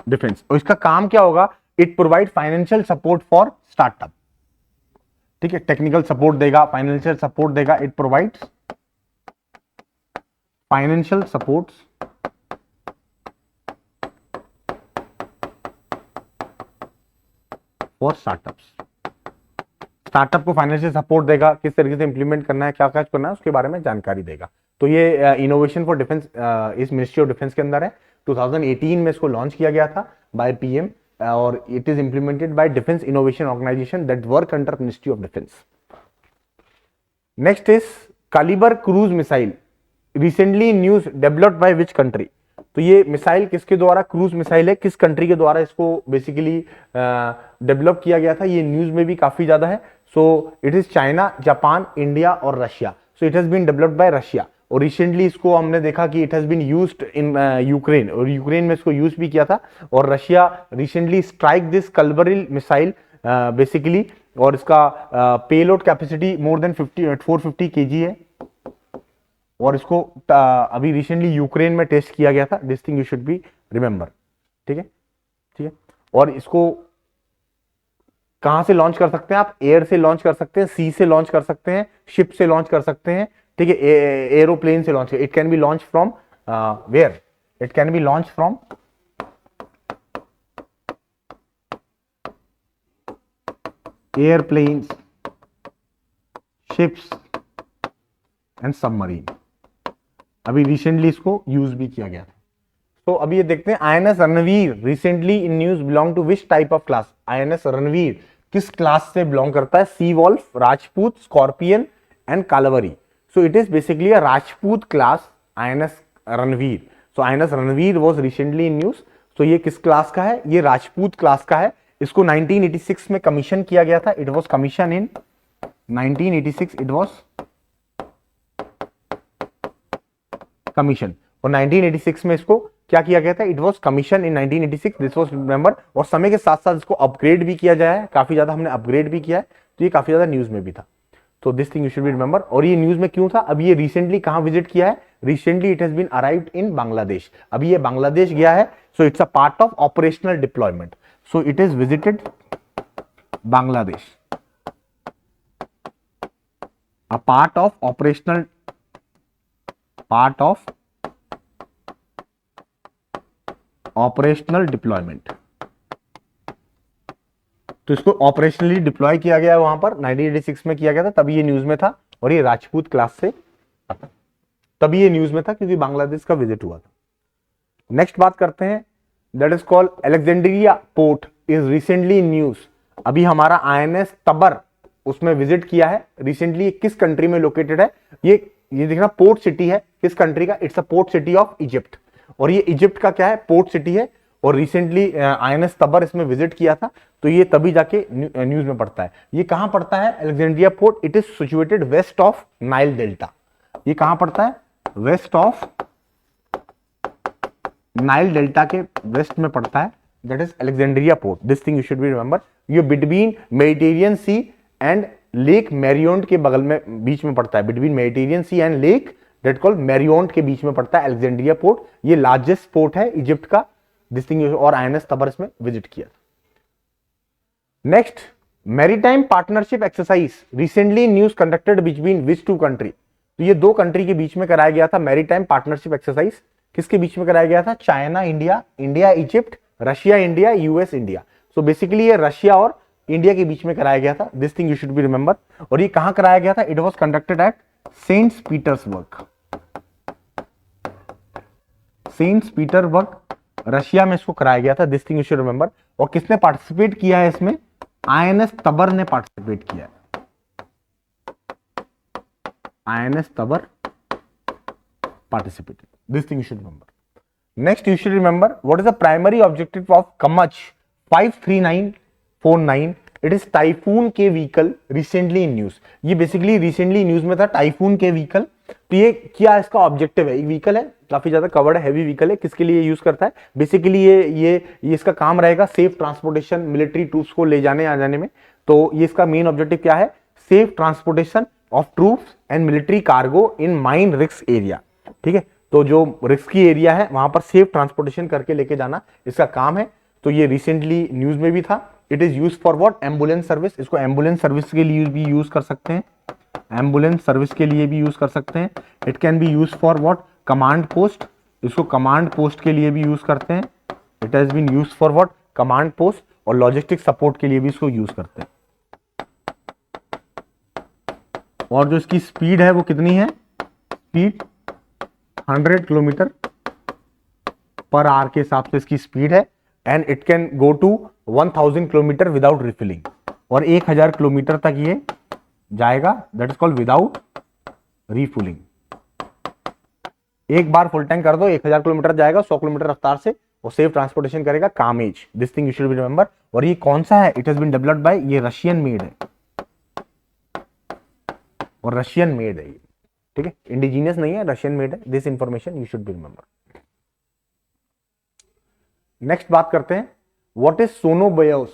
defence. और इसका काम क्या होगा, it provide financial support for startup, ठीक है, टेक्निकल सपोर्ट देगा, फाइनेंशियल सपोर्ट देगा, it provides financial support for startups. Startup को फाइनेंशियल सपोर्ट देगा, किस तरीके से इंप्लीमेंट करना है, क्या क्या करना है, उसके बारे में जानकारी देगा। तो ये इनोवेशन फॉर डिफेंस इस मिनिस्ट्री ऑफ डिफेंस के अंदर है। 2018 में इसको लॉन्च किया गया था बाय पीएम और it is implemented by defence innovation organisation that work under ministry of defence. Next is calibre cruise missile, recently news developed by which country. तो ये मिसाइल किसके द्वारा, क्रूज मिसाइल है, किस कंट्री के द्वारा इसको बेसिकली डेवलप किया गया था, ये न्यूज में भी काफी ज्यादा है। So it is China, Japan, India और Russia. So it has been developed by Russia और रिसेंटली इसको हमने देखा कि it has been used in Ukraine और यूक्रेन में इसको यूज भी किया था। और Russia recently strike this Kalibr missile basically, और इसका payload capacity more than 450 kg है और इसको अभी रिसेंटली यूक्रेन में टेस्ट किया गया था। This thing you should be remember, ठीक है, ठीक है। और इसको कहां से लॉन्च कर सकते हैं आप, एयर से लॉन्च कर सकते हैं, सी से लॉन्च कर सकते हैं, शिप से लॉन्च कर सकते हैं, ठीक है, एरोप्लेन से launch. It can be launch from where, it can be launch from airplanes, ships and submarine. अभी रिसेंटली इसको यूज भी किया गया था। तो अभी ये देखते हैं INS Ranvir recently in news belong to which type of class. INS Ranvir किस क्लास से बिलोंग करता है, sea wolf, Rajput, scorpion and Kalvari. So it is basically a Rajput class INS Ranvir. So INS Ranveer was recently in news. So ये किस class का है, ये Rajput class का है। इसको 1986 में कमीशन किया गया था, it was commission in 1986, it was commission. और 1986 में इसको क्या किया गया था, it was commission in 1986, this was remember. और समय के साथ साथ इसको अपग्रेड भी किया जाए, काफी ज्यादा हमने अपग्रेड भी किया है, तो ये काफी ज्यादा न्यूज में भी था। तो this thing you should be remember. और ये न्यूज में क्यों था, अब ये रिसेंटली कहां विजिट किया है, recently it has been arrived in Bangladesh. अभी ये बांग्लादेश गया है, so it's a part of operational deployment. So it is visited Bangladesh, a part of operational, part of operational deployment. तो इसको ऑपरेशनली डिप्लॉय किया गया है वहां पर, 1986 में किया गया था, तभी ये न्यूज में था। और ये राजपूत क्लास से तभी ये न्यूज में था क्योंकि बांग्लादेश का विजिट हुआ था। नेक्स्ट बात करते हैं, that is called Alexandria port is recently in news. अभी हमारा आईएनएस तबर उसमें विजिट किया है रिसेंटली। किस कंट्री में लोकेटेड है, ये देखना पोर्ट सिटी है, किस कंट्री का, it's a port city of Egypt. और ये इजिप्ट का क्या है, पोर्ट सिटी है। और रिसेंटली आईएनएस तबर इसमें विजिट किया था, तो ये तभी जाके न्यूज में पड़ता है। ये कहां पड़ता है, Alexandria port, it is situated west of Nile delta. ये कहां पड़ता है, वेस्ट ऑफ नाइल डेल्टा के वेस्ट में पड़ता है, that is Alexandria port. This thing you should be remember. ये between Mediterranean sea and lake Mariout के बगल में, बीच में पड़ता है, between Mediterranean sea and lake that called Mariout के बीच में पड़ता है अलेक्जेंड्रिया पोर्ट। ये लार्जेस्ट पोर्ट है इजिप्ट का। दिस थिंग, और आईएनएस तबर इसमें विजिट किया। Next, maritime partnership exercise recently news conducted between which two country. तो ये दो कंट्री के बीच में कराया गया था मैरीटाइम पार्टनरशिप एक्सरसाइज। किसके बीच में कराया गया था, China India, India Egypt, Russia India, US India. So basically ये रशिया और इंडिया के बीच में कराया गया था। This thing you should be remember. और ये कहां कराया गया था, it was conducted at Saint Petersburg. Saint Petersburg Russia में इसको कराया गया था, this thing you should remember. और किसने पार्टिसिपेट किया है इसमें? आईएनएस तबर ने पार्टिसिपेट किया है। INS Tabar participated. This thing you should remember. Next, you should remember what is the primary objective of Kamach 53949. It is typhoon के व्हीकल रिसेंटली इन न्यूज। ये बेसिकली रिसेंटली न्यूज में था, टाइफून के vehicle. तो ये क्या इसका ऑब्जेक्टिव है? एक व्हीकल है, काफी ज्यादा कवर्ड हैवी व्हीकल है। किसके लिए यूज करता है? बेसिकली ये इसका काम रहेगा सेफ ट्रांसपोर्टेशन, मिलिट्री ट्रूप्स को ले जाने आ जाने में। तो ये इसका मेन ऑब्जेक्टिव क्या है? Safe transportation of troops and military cargo in mine risk area. ठीक है, तो जो रिस्की एरिया है वहां पर सेफ ट्रांसपोर्टेशन करके लेके जाना इसका काम है। तो ये रिसेंटली न्यूज में भी था। It is use for what? Ambulance service. इसको एम्बुलेंस सर्विस के लिए भी यूज कर सकते हैं, एम्बुलेंस सर्विस के लिए भी यूज कर सकते हैं। It can be use for what? Command post. इसको कमांड पोस्ट के लिए भी यूज करते हैं। It has been use for what? Command post. और लॉजिस्टिक सपोर्ट के लिए भी इसको यूज करते हैं। और जो इसकी स्पीड है वो कितनी है? स्पीड 100 किलोमीटर पर आवर के हिसाब से इसकी स्पीड है। And it can go to 1000 kilometre without refilling. और 1000 किलोमीटर तक ये जाएगा, that is called without refilling. एक बार फुल टैंक कर दो, 1000 किलोमीटर जाएगा 100 किलोमीटर रफ्तार से, और सेफ ट्रांसपोर्टेशन करेगा। कामेज, this thing you should be remember. और ये कौन सा है? It has been developed by, ये रशियन मेड है, और रशियन मेड है ये। ठीक है, इंडिजीनियस नहीं है, रशियन मेड है। This information you should be remember. Next बात करते हैं, व्हाट इज सोनोबायोस।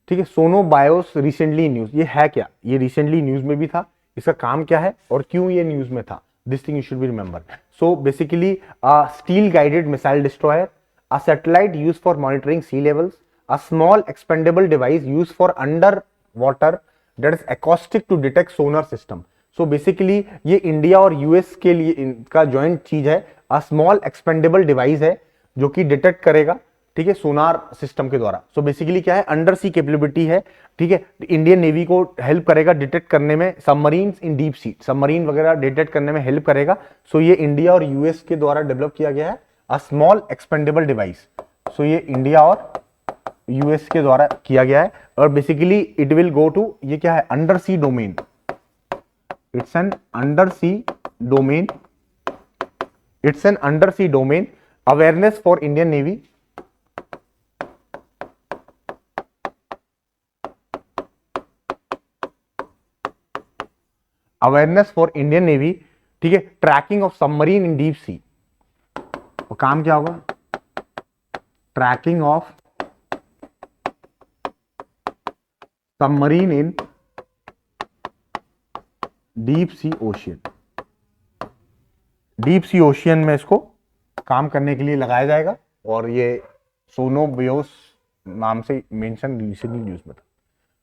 ठीक है, सोनोबायोस रिसेंटली न्यूज। ये है क्या? ये रिसेंटली न्यूज में भी था। इसका काम क्या है और क्यों ये न्यूज में था? This thing you should be remember. So basically steel guided missile destroyer, a satellite use for monitoring sea levels, a small expendable device use for under water that is acoustic to detect sonar system. So basically ये India और US के लिए इनका joint चीज है। अ small expendable device है जो कि डिटेक्ट करेगा, ठीक है, सोनार सिस्टम के द्वारा। सो बेसिकली क्या है? अंडर सी कैपेबिलिटी है। ठीक है, इंडियन नेवी को हेल्प करेगा डिटेक्ट करने में, सबमरीन्स इन डीप सी, सबमरीन वगैरह डिटेक्ट करने में हेल्प करेगा। सो ये इंडिया और यूएस के द्वारा डेवलप किया गया है, अ स्मॉल एक्सपेंडेबल डिवाइस। सो ये इंडिया और यूएस के द्वारा किया गया है। और basically it will go to, ये क्या है? Under sea domain. It's an undersea domain. It's an undersea domain. Awareness for Indian Navy. Awareness for Indian Navy. ठीक है, tracking of submarine in deep sea. और काम क्या होगा? Tracking of submarine in deep sea ocean. Deep sea ocean में इसको काम करने के लिए लगाया जाएगा। और ये सोनोबायोस नाम से मेंशन रिसेंटली न्यूज में था।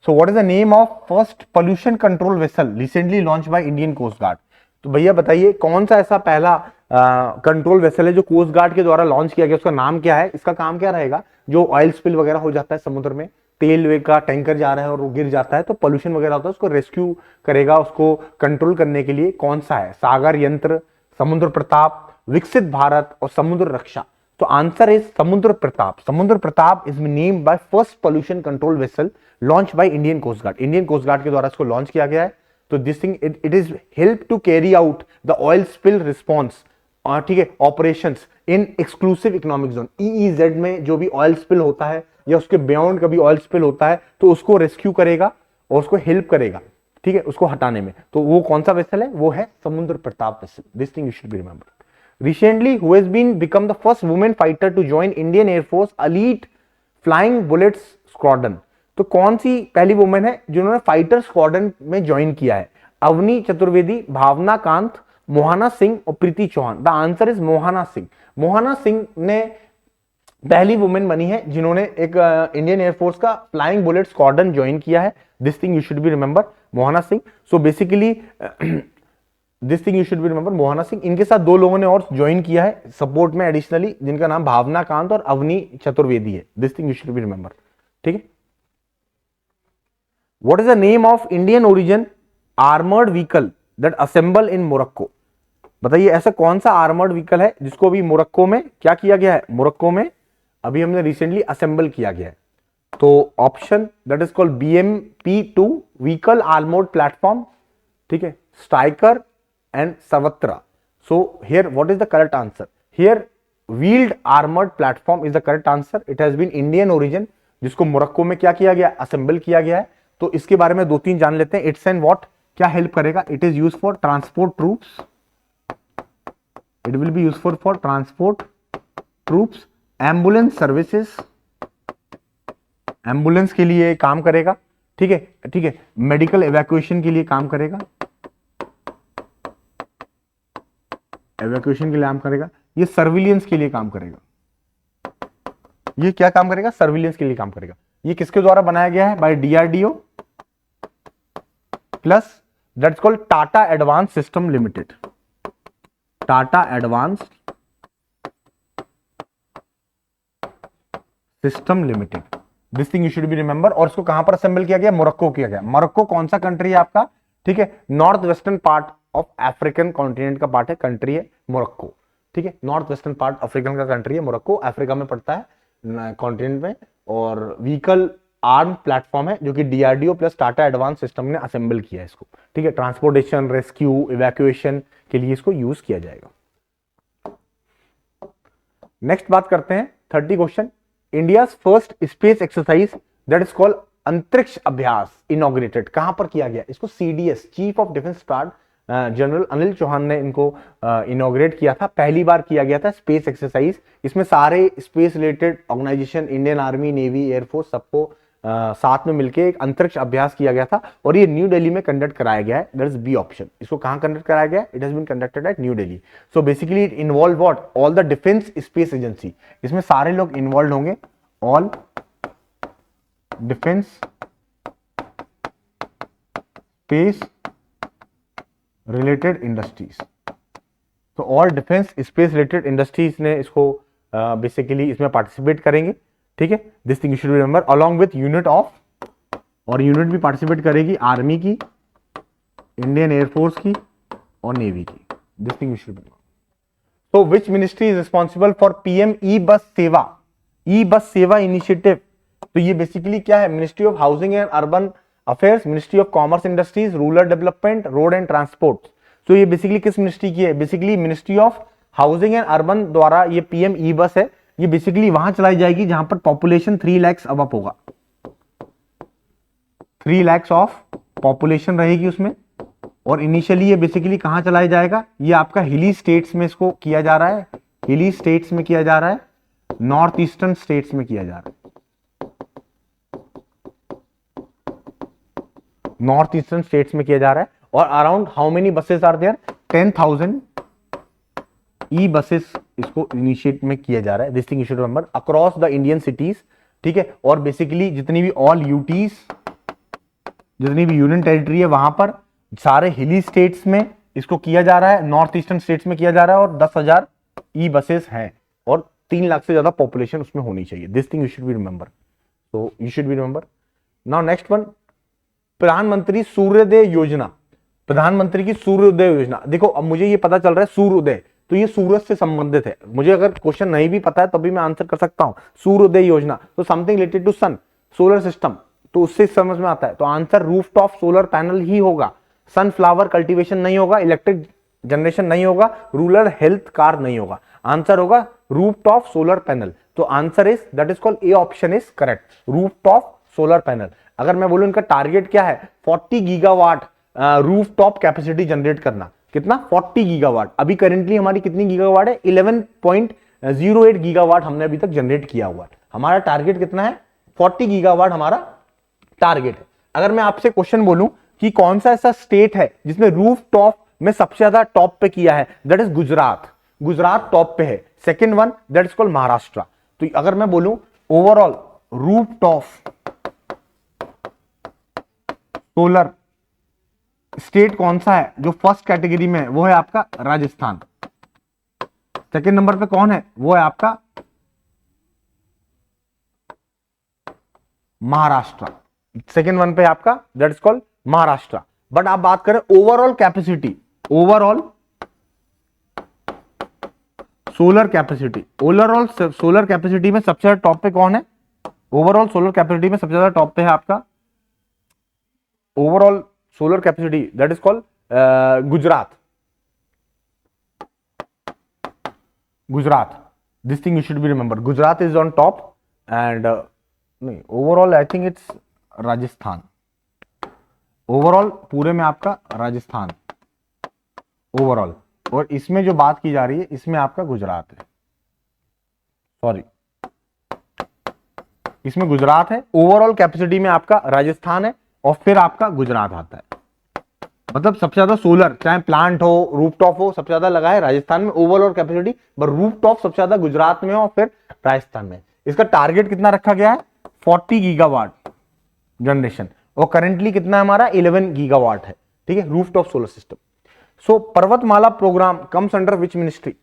So what is the name of first pollution control vessel recently launch by Indian coast guard. तो भैया बताइए कौन सा ऐसा पहला कंट्रोल वेसल है जो कोस्ट गार्ड के द्वारा लॉन्च किया गया? उसका नाम क्या है? इसका काम क्या रहेगा? जो ऑयल स्पिल वगैरह हो जाता है समुद्र में, तेल वे का टैंकर जा रहा है और वो गिर जाता है, तो पोल्यूशन वगैरह होता है, उसको रेस्क्यू करेगा, उसको कंट्रोल करने के लिए कौन सा है? सागर यंत्र, समुद्र प्रताप, विकसित भारत और समुद्र रक्षा। तो answer is Samudra Pratap. Samudra Pratap is named by first pollution control vessel launch by Indian coast guard. Indian coast guard के द्वारा इसको लॉन्च किया गया है। तो this thing it is help to carry out the oil spill response, ठीक है, operations in exclusive economic zone. EEZ में जो भी ऑयल स्पिल होता है या उसके बियॉन्ड कभी ऑयल स्पिल होता है तो उसको रेस्क्यू करेगा और उसको हेल्प करेगा, ठीक है, उसको हटाने में। तो वो कौन सा वेसल है? वो है समुद्र Pratap vessel. This thing you should be remember. Recently, who has become the first woman fighter to join Indian Air Force elite flying bullets squadron? तो कौन सी पहली वुमेन है जिन्होंने फाइटर स्क्वाड्रन में ज्वाइन किया है? अवनी चतुर्वेदी, भावना कांत, मोहना सिंह और Preeti Chauhan. The answer is Mohana Singh. Mohana Singh ने पहली वुमेन बनी है जिन्होंने एक इंडियन एयरफोर्स का फ्लाइंग बुलेट स्क्वाड्रन ज्वाइन किया है। This thing you should be remember, Mohana Singh. So basically this thing you should be remember, Mohana Singh. इनके साथ दो लोगों ने और ज्वाइन किया है सपोर्ट में एडिशनली, जिनका नाम भावना कांत और अवनी चतुर्वेदी है। This thing you should be remember, ठीक है। What is the name of Indian origin armoured vehicle that assemble in Morocco. बताइए ऐसा कौन सा आर्मर्ड व्हीकल है जिसको भी मोरक्को में क्या किया गया है, मोरक्को में अभी हमने रिसेंटली असेंबल किया गया है। तो option that is called BMP-2 vehicle armoured platform, ठीक है, striker and Savatra. So here what is the correct answer, here wheeled armoured platform is the correct answer. It has been Indian origin, जिसको Morocco में क्या किया गया, assemble किया गया है। तो इसके बारे में दो तीन जान लेते हैं। इट्स एंड व्हाट, क्या हेल्प करेगा, it is use for transport troops, it will be use for transport troops, ambulance services, ambulance के लिए काम करेगा, ठीक है, ठीक है, मेडिकल इवैक्यूएशन के लिए काम करेगा, इवैक्यूएशन के लिए काम करेगा, ये सर्विलियंस के लिए काम करेगा, ये क्या काम करेगा, सर्विलियंस के लिए काम करेगा। ये किसके द्वारा बनाया गया है, by DRDO plus that's called Tata advance system limited, Tata advance system limited, this thing you should be remember. और इसको कहां पर असेंबल किया गया, मोरक्को किया गया। मोरक्को कौन सा कंट्री है आपका, ठीक है, north western part of African continent का पार्ट है, कंट्री है मोरक्को, ठीक है, नॉर्थ वेस्टर्न पार्ट अफ्रीकन का कंट्री है मोरक्को, अफ्रीका में पड़ता है कॉन्टिनेंट में। और व्हीकल आर्म प्लेटफॉर्म है जो कि DRDO plus Tata advance system ने असेंबल किया है इसको, ठीक है, ट्रांसपोर्टेशन, रेस्क्यू, इवैक्यूएशन के लिए इसको यूज किया जाएगा। नेक्स्ट बात करते हैं 30 question, India first space exercise that is called Antariksh Abhyas inaugurated कहां पर किया गया, इसको CDS chief of defence staff general Anil Chauhan ने इनको इनॉग्रेट किया था, पहली बार किया गया था स्पेस एक्सरसाइज। इसमें सारे space related organisation, Indian army, navy, air force, सबको साथ में मिलकर एक अंतरिक्ष अभ्यास किया गया था और ये न्यू दिल्ली में कंडक्ट कराया गया है, दैट इज बी ऑप्शन। इसको कहां कंडक्ट कराया गया, it has been conducted at New Delhi. So basically it involve what, all the defence space agency, इसमें सारे लोग इन्वॉल्व होंगे, all defence space related industries. तो all defence space related industries ने इसको बेसिकली इसमें पार्टिसिपेट करेंगे, ठीक है, this thing you should remember, along with unit of, और यूनिट भी पार्टिसिपेट करेगी आर्मी की, इंडियन एयरफोर्स की और नेवी की, this thing you should remember. तो which ministry is responsible for PM e bus Sewa, e bus Sewa initiative. तो ये बेसिकली क्या है, ministry of housing and urban affairs, ministry of commerce industries, rural development, road and transport. तो ये basically किस ministry की है, basically ministry of housing and urban द्वारा ये PM ई-बस है, ये बेसिकली वहां चलाई जाएगी जहां पर पॉपुलेशन 3 लाख अब होगा, 3 लाख ऑफ पॉपुलेशन रहेगी उसमें। और इनिशियली ये बेसिकली कहां चलाया जाएगा, ये आपका हिली स्टेट्स में इसको किया जा रहा है, हिली स्टेट्स में किया जा रहा है, नॉर्थ ईस्टर्न स्टेट्स में किया जा रहा है, नॉर्थ ईस्टर्न स्टेट्स में किया जा रहा है। और around how many buses are there, 10,000 e buses इसको इनिशिएट में किया जा रहा है, this thing you should remember, across the Indian cities, ठीक है। और बेसिकली जितनी भी ऑल यूटीज, जितनी भी यूनियन टेरिटरी है वहां पर सारे हिली स्टेट्स में इसको किया जा रहा है, नॉर्थ ईस्टर्न स्टेट्स में किया जा रहा है, और 10,000 ई बसेस हैं और 3 लाख से ज्यादा पॉपुलेशन उसमें होनी चाहिए, this thing you should be remember, तो you should be remember. Now next one, Pradhanmantri Suryoday योजना, प्रधानमंत्री की सूर्योदय योजना। देखो अब मुझे ये पता चल रहा है सूर्योदय, तो ये सूरज से संबंधित है, मुझे अगर क्वेश्चन नहीं भी पता है तभी मैं आंसर कर सकता हूं। सूर्योदय योजना तो something related to sun, solar system, तो उससे समझ में आता है, तो आंसर रूफटॉप सोलर पैनल ही होगा, सनफ्लावर कल्टीवेशन नहीं होगा, इलेक्ट्रिक जनरेशन नहीं होगा, रूरल हेल्थ कार्ड नहीं होगा, आंसर होगा रूफटॉप सोलर पैनल। तो answer is that is called A option is correct, rooftop solar panel. अगर मैं बोलूं इनका टारगेट क्या है, 40 गीगावाट रूफटॉप कैपेसिटी जनरेट करना, कितना, 40 गीगावाट। अभी करेंटली हमारी कितनी गीगावाट है, 11.08 गीगावाट हमने अभी तक जनरेट किया हुआ है, हमारा टारगेट कितना है, 40 गीगावाट हमारा टारगेट है। अगर मैं आपसे क्वेश्चन बोलूं कि कौन सा ऐसा स्टेट है जिसने रूफटॉप में सबसे ज्यादा टॉप पे किया है, that is Gujarat, Gujarat top पे है। Second one that is called Maharashtra. तो अगर मैं बोलूं ओवरऑल रूफटॉप सोलर स्टेट कौन सा है जो फर्स्ट कैटेगरी में है, वो है आपका राजस्थान। सेकंड नंबर पे कौन है, वो है आपका महाराष्ट्र, सेकंड वन पे आपका that is called Maharashtra. But आप बात करें overall capacity, overall solar capacity, overall solar capacity में सबसे ज्यादा टॉप पे कौन है? ओवरऑल सोलर कैपेसिटी में सबसे ज्यादा टॉप पे है आपका overall solar capacity, that is called Gujarat. Gujarat, this thing you should be remember, Gujarat is on top and नहीं, overall I think it's Rajasthan, overall पूरे में आपका राजस्थान ओवरऑल, और इसमें जो बात की जा रही है इसमें आपका गुजरात है, सॉरी इसमें गुजरात है, ओवरऑल कैपेसिटी में आपका राजस्थान है और फिर आपका गुजरात आता है। मतलब सबसे ज्यादा सोलर, चाहे प्लांट हो रूफटॉप हो, सबसे ज्यादा लगा है राजस्थान में ओवरऑल कैपेसिटी, पर रूफटॉप सबसे ज्यादा गुजरात में और फिर राजस्थान में। इसका टारगेट कितना रखा गया है? 40 गीगावाट जनरेशन, और करंटली कितना है हमारा? 11 गीगावाट है, ठीक है, rooftop solar system. So Parvatmala program comes under which ministry?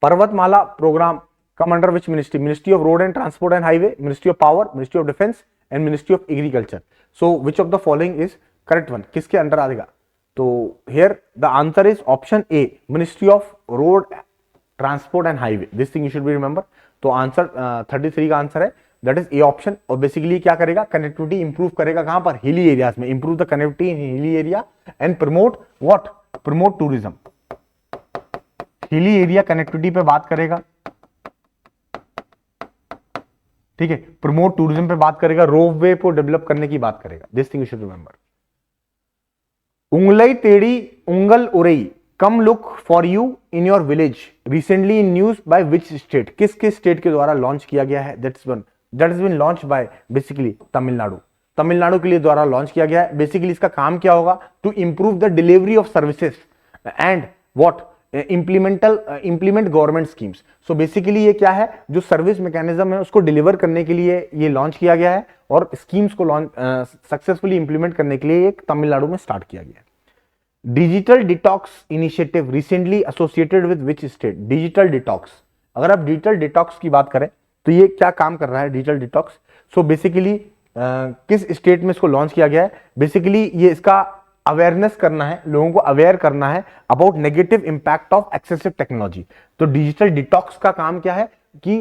Parvatmala program come under which ministry? Ministry of Road and Transport and Highway, Ministry of Power, Ministry of Defense and Ministry of Agriculture. So which of the following is correct one? किसके under आएगा? तो here the answer is option A, Ministry of Road Transport and Highway. This thing you should be remember. तो answer 33 का answer है, that is A option. और basically क्या करेगा? Connectivity improve करेगा कहां पर? हिली एरियाज में, improve the connectivity in hilly area and promote what? Promote tourism. Hilly area connectivity पे बात करेगा, ठीक है, प्रमोट टूरिज्म पे बात करेगा, रोपवे को डेवलप करने की बात करेगा। This thing you should remember. Ungalai Thedi Ungal Urai come look for you in your village recently in news by which state? किस किस स्टेट के द्वारा लॉन्च किया गया है? That is been launch by basically Tamil Nadu, Tamil Nadu के लिए द्वारा लॉन्च किया गया है। बेसिकली इसका काम क्या होगा? To improve the delivery of services and what implement government schemes. So basically ये क्या है? जो सर्विस मैकेनिज्म है उसको डिलीवर करने के लिए ये लॉन्च किया गया है और स्कीम्स को लॉन्च सक्सेसफुली इंप्लीमेंट करने के लिए एक तमिलनाडु में स्टार्ट किया गया है। Digital detox initiative recently associated with which state? Digital detox, अगर आप डिजिटल डिटॉक्स की बात करें तो ये क्या काम कर रहा है डिजिटल डिटॉक्स? सो बेसिकली किस स्टेट में इसको लॉन्च किया गया है? बेसिकली ये इसका अवेयरनेस करना है, लोगों को अवेयर करना है about negative impact of excessive technology. तो डिजिटल डिटॉक्स का काम क्या है कि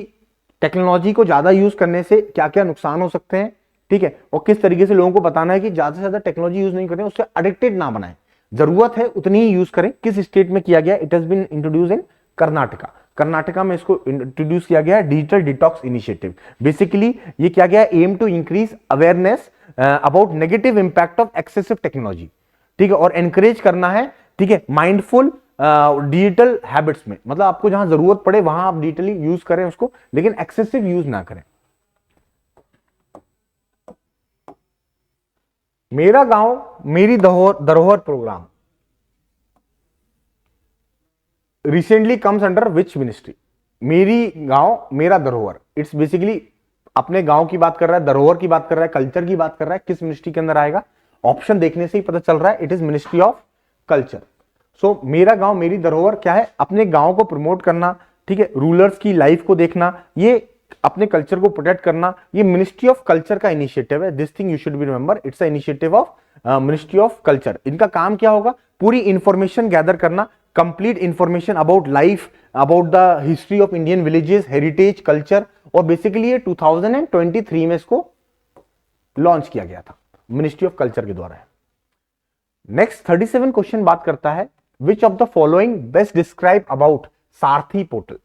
टेक्नोलॉजी को ज्यादा यूज करने से क्या क्या नुकसान हो सकते हैं, ठीक है, और किस तरीके से लोगों को बताना है कि ज्यादा से ज्यादा टेक्नोलॉजी यूज नहीं करें, उससे एडिक्टेड ना बनाएं, जरूरत है उतनी ही यूज करें। किस स्टेट में किया गया? It has been introduce in Karnataka, Karnataka में इसको इंट्रोड्यूस किया गया है डिजिटल डिटॉक्स इनिशिएटिव। बेसिकली ये क्या गया? Aim to increase awareness about negative impact of excessive technology, ठीक है, और एनकरेज करना है, ठीक है, माइंडफुल डिजिटल हैबिट्स में, मतलब आपको जहां जरूरत पड़े वहां आप डिजिटली यूज करें उसको, लेकिन एक्सेसिव यूज ना करें। मेरा गांव मेरी धरोहर programme recently comes under which ministry? मेरी गांव मेरा धरोहर, इट्स बेसिकली अपने गांव की बात कर रहा है, धरोहर की बात कर रहा है, कल्चर की बात कर रहा है, किस मिनिस्ट्री के अंदर आएगा? ऑप्शन देखने से ही पता चल रहा है, it is ministry of culture. So मेरा गांव मेरी धरोहर क्या है? अपने गांव को प्रमोट करना, ठीक है, रूलर्स की लाइफ को देखना, ये अपने कल्चर को प्रोटेक्ट करना, ये मिनिस्ट्री ऑफ कल्चर का इनिशिएटिव है। This thing you should be remember, it's a initiative of ministry of culture. इनका काम क्या होगा? पूरी इंफॉर्मेशन गैदर करना, complete information about life, about the history of Indian villages, heritage, culture, और basically ये 2023 में इसको लॉन्च किया गया था मिनिस्ट्री ऑफ कल्चर के द्वारा। नेक्स्ट 37 क्वेश्चन बात करता है विच of the following best describe about Sarathi portal?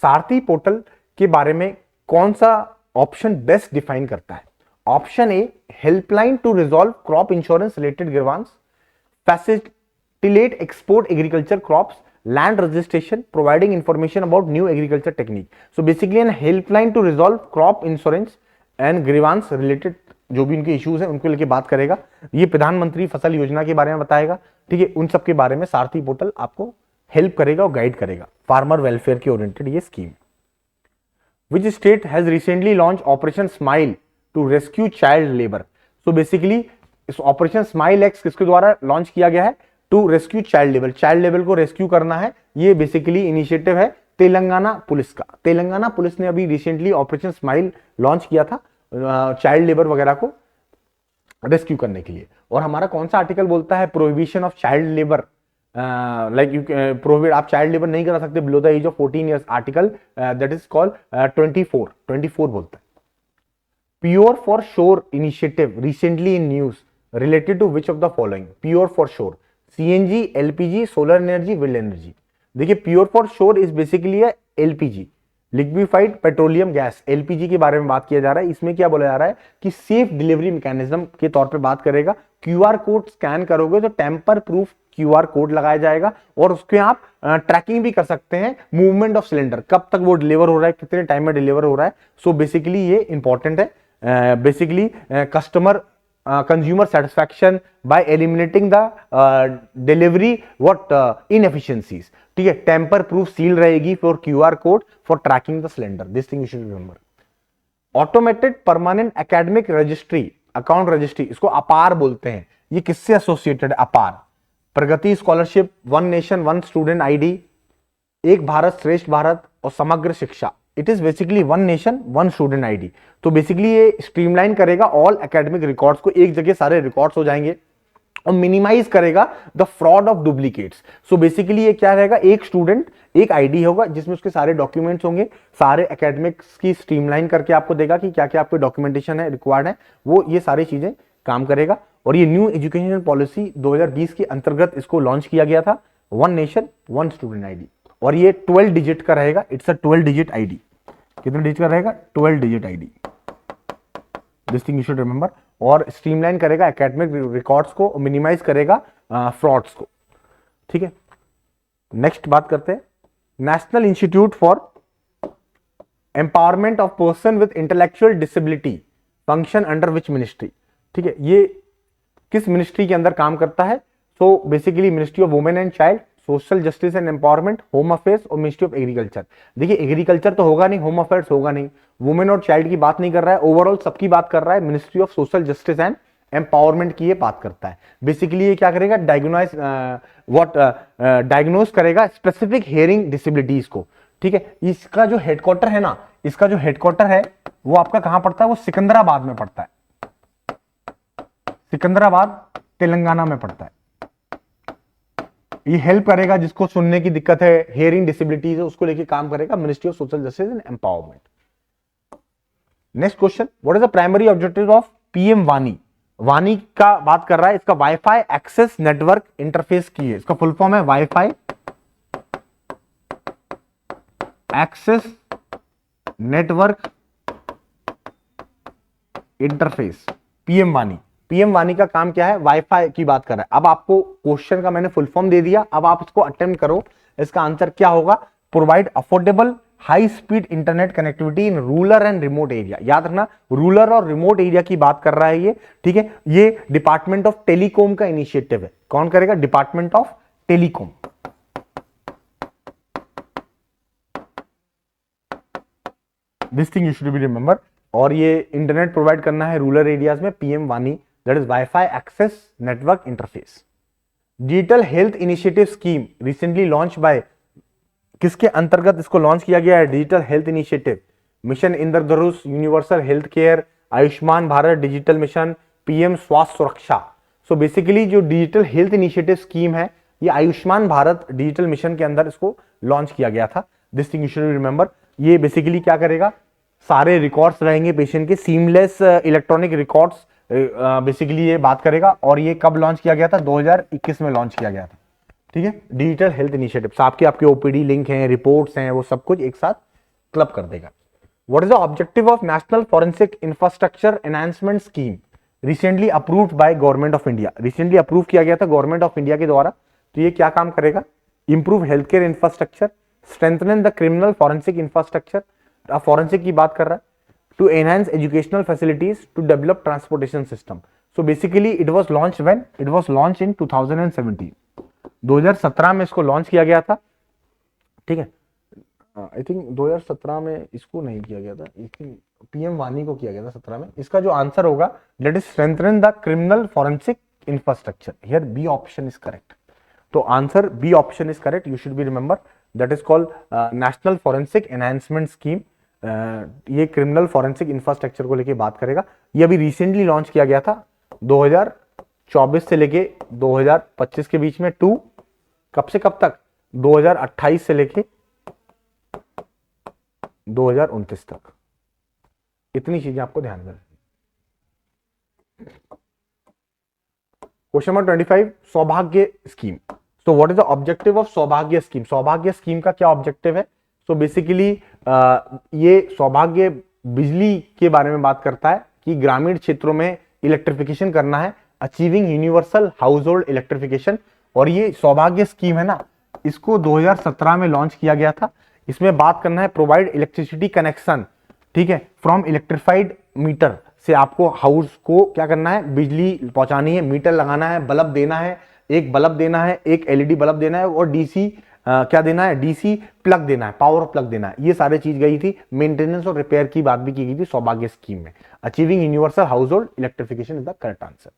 Sarathi portal के बारे में कौन सा ऑप्शन बेस्ट डिफाइन करता है? Option A, helpline to resolve crop insurance related grievance, facilitate export agriculture crops, land registration, providing information about new agriculture technique. So basically an helpline to resolve crop insurance and grievance related जो भी उनके issues हैं उनको लेके बात करेगा। ये प्रधानमंत्री फसल योजना के बारे में बताएगा, ठीक है, उन सब के बारे में सारथी पोर्टल आपको हेल्प करेगा और गाइड करेगा, फार्मर वेलफेयर के ओरिएंटेड ये scheme. Which state has recently launch operation smile to rescue child labour? So basically इस ऑपरेशन स्माइल एक्स किसके द्वारा लॉन्च किया गया है? To rescue child labour, child labour को रेस्क्यू करना है, ये बेसिकली इनिशिएटिव है तेलंगाना पुलिस का। तेलंगाना पुलिस ने अभी रिसेंटली ऑपरेशन स्माइल लॉन्च किया था चाइल्ड लेबर वगैरह को रेस्क्यू करने के लिए। और हमारा कौन सा आर्टिकल बोलता है, prohibition of child labour, like you prohibit, आप चाइल्ड लेबर नहीं करा सकते below the age of 14 years, article that is called 24 बोलता है। Pure for sure initiative recently in news related to which of the following, pure for sure, CNG, LPG, solar energy, wind energy. देखिए pure for sure is basically है LPG, liquefied petroleum gas, LPG के बारे में बात किया जा रहा है। इसमें क्या बोला जा रहा है कि सेफ डिलीवरी मैकेनिज्म के तौर पे बात करेगा। क्यूआर कोड स्कैन करोगे तो टेम्पर प्रूफ क्यूआर कोड लगाया जाएगा और उसके आप ट्रैकिंग भी कर सकते हैं मूवमेंट ऑफ सिलेंडर, कब तक वो डिलीवर हो रहा है, कितने टाइम में डिलीवर हो रहा है। सो बेसिकली ये इंपॉर्टेंट है, basically customer consumer satisfaction by eliminating the delivery inefficiencies, ठीक है। टेम्पर प्रूफ सील रहेगी for QR code for tracking the cylinder, this thing you should remember. Automated permanent academic registry, account registry, इसको APAAR बोलते हैं। ये किससे associated है, APAAR, Pragati scholarship, one nation one student ID, Ek Bharat Shreshtha Bharat और Samagra Shiksha. It is basically one nation one student ID. तो basically ये streamline करेगा ऑल एकेडमिक रिकॉर्ड्स को, एक जगह सारे रिकॉर्ड्स हो जाएंगे और मिनिमाइज करेगा the fraud of duplicates. So basically ये क्या रहेगा, एक स्टूडेंट एक आईडी होगा जिसमें उसके सारे डॉक्यूमेंट्स होंगे, सारे एकेडमिक्स की स्ट्रीमलाइन करके आपको देगा कि क्या क्या आपके डॉक्यूमेंटेशन है रिक्वायर्ड है, वो ये सारी चीजें काम करेगा। और ये न्यू एजुकेशन पॉलिसी 2020 के अंतर्गत इसको लॉन्च किया गया था, one nation one student ID. और ये 12 डिजिट का रहेगा, इट्स अ 12 डिजिट आईडी। कितने डिजिट का रहेगा, 12 digit ID, this thing you should remember. और स्ट्रीमलाइन करेगा एकेडमिक रिकॉर्ड्स को, मिनिमाइज करेगा फ्रॉड्स को, ठीक है। नेक्स्ट बात करते हैं, national institute for empowerment of person with intellectual disability function under which ministry, ठीक है। ये किस मिनिस्ट्री के अंदर काम करता है, so basically ministry of women and child, social justice and empowerment, home affairs और मिनिस्ट्री ऑफ एग्रीकल्चर। देखिए एग्रीकल्चर तो होगा नहीं, होम अफेयर्स होगा नहीं, वुमेन और चाइल्ड की बात नहीं कर रहा है, ओवरऑल सबकी बात कर रहा है। Ministry of social justice and empowerment की ये बात करता है। बेसिकली ये क्या करेगा, डायग्नोज करेगा स्पेसिफिक हियरिंग डिसेबिलिटीज को, ठीक है। इसका जो हेडक्वार्टर है ना, इसका जो हेडक्वार्टर है वो आपका कहां पड़ता है, वो सिकंदराबाद में पड़ता है, सिकंदराबाद तेलंगाना में पड़ता है। ये हेल्प करेगा जिसको सुनने की दिक्कत है, हियरिंग डिसेबिलिटीज है, उसको लेके काम करेगा ministry of social justice and empowerment. Next question, what is the primary objective of PM वानी। वानी का बात कर रहा है, इसका वाईफाई एक्सेस नेटवर्क इंटरफेस की है, इसका फुल फॉर्म है wifi access network interface, PM वानी। पीएम वानी का काम क्या है, वाईफाई की बात कर रहा है। अब आपको क्वेश्चन का मैंने फुल फॉर्म दे दिया, अब आप इसको अटेम्प्ट करो, इसका आंसर क्या होगा, provide affordable high speed internet connectivity in rural and remote area. याद रखना रूरल और रिमोट एरिया की बात कर रहा है ये, ठीक है। ये डिपार्टमेंट ऑफ टेलीकॉम का इनिशिएटिव है। कौन करेगा, department of telecom. This thing you should be remember. और ये इंटरनेट प्रोवाइड करना है रूरल एरियाज में, पीएम वानी, that is wifi access network interface. Digital health initiative scheme recently launch by, किसके अंतर्गत इसको लॉन्च किया गया है, digital health initiative, mission Indradhanush, universal health care, Ayushman Bharat digital mission, PM Swasthya Suraksha. So basically जो डिजिटल हेल्थ इनिशिएटिव स्कीम है, ये आयुष्मान भारत डिजिटल मिशन के अंदर इसको लॉन्च किया गया था। This thing you should remember. ये बेसिकली क्या करेगा, सारे रिकॉर्ड्स रहेंगे पेशेंट के, सीमलेस इलेक्ट्रॉनिक रिकॉर्ड्स बेसिकली ये बात करेगा। और ये कब लॉन्च किया गया था, 2021 में लॉन्च किया गया था, ठीक है। डिजिटल हेल्थ इनिशिएटिव आपके ओपीडी लिंक हैं, रिपोर्ट्स हैं, वो सब कुछ एक साथ क्लब कर देगा। What is the objective of national forensic infrastructure enhancement scheme recently approved by government of India. Recently approve किया गया था गवर्नमेंट ऑफ इंडिया के द्वारा। तो ये क्या काम करेगा, improve health care infrastructure, strengthen the criminal forensic infrastructure, forensic की बात कर रहा है, to enhance educational facilities, to develop transportation system. So basically it was launched when, it was launch in 2017, 2017 में इसको लॉन्च किया गया था, ठीक है। आई थिंक 2017 में इसको नहीं किया गया था, पीएम वानी को किया गया था 17 में। इसका जो आंसर होगा that is strengthen the criminal forensic infrastructure. Here B option is correct. तो answer B option is correct, you should be remember, that is called national forensic enhancement scheme. ये क्रिमिनल फॉरेंसिक इंफ्रास्ट्रक्चर को लेके बात करेगा। ये अभी recently launch किया गया था 2024 से लेके 2025 के बीच में, 2 कब से कब तक, 2028 से लेके 2029 तक। इतनी चीजें आपको ध्यान में रखनी। क्वेश्चन नंबर 25, सौभाग्य scheme. So what is the objective of सौभाग्य स्कीम? सौभाग्य स्कीम का क्या ऑब्जेक्टिव है? सो बेसिकली ये सौभाग्य बिजली के बारे में बात करता है कि ग्रामीण क्षेत्रों में इलेक्ट्रिफिकेशन करना है, achieving universal house hold electrification. और ये सौभाग्य स्कीम है ना, इसको 2017 में लॉन्च किया गया था। इसमें बात करना है प्रोवाइड इलेक्ट्रिसिटी कनेक्शन, ठीक है, फ्रॉम इलेक्ट्रिफाइड मीटर से आपको हाउस को क्या करना है, बिजली पहुंचानी है, मीटर लगाना है, बल्ब देना है, एक बल्ब देना है, एक एलईडी बल्ब देना है, और डीसी क्या देना है, डीसी प्लग देना है, पावर प्लग देना है। ये सारे चीज गई थी। मेंटेनेंस और रिपेयर की बात भी की गई थी सौभाग्य स्कीम में। Achieving universal house hold electrification is the correct answer.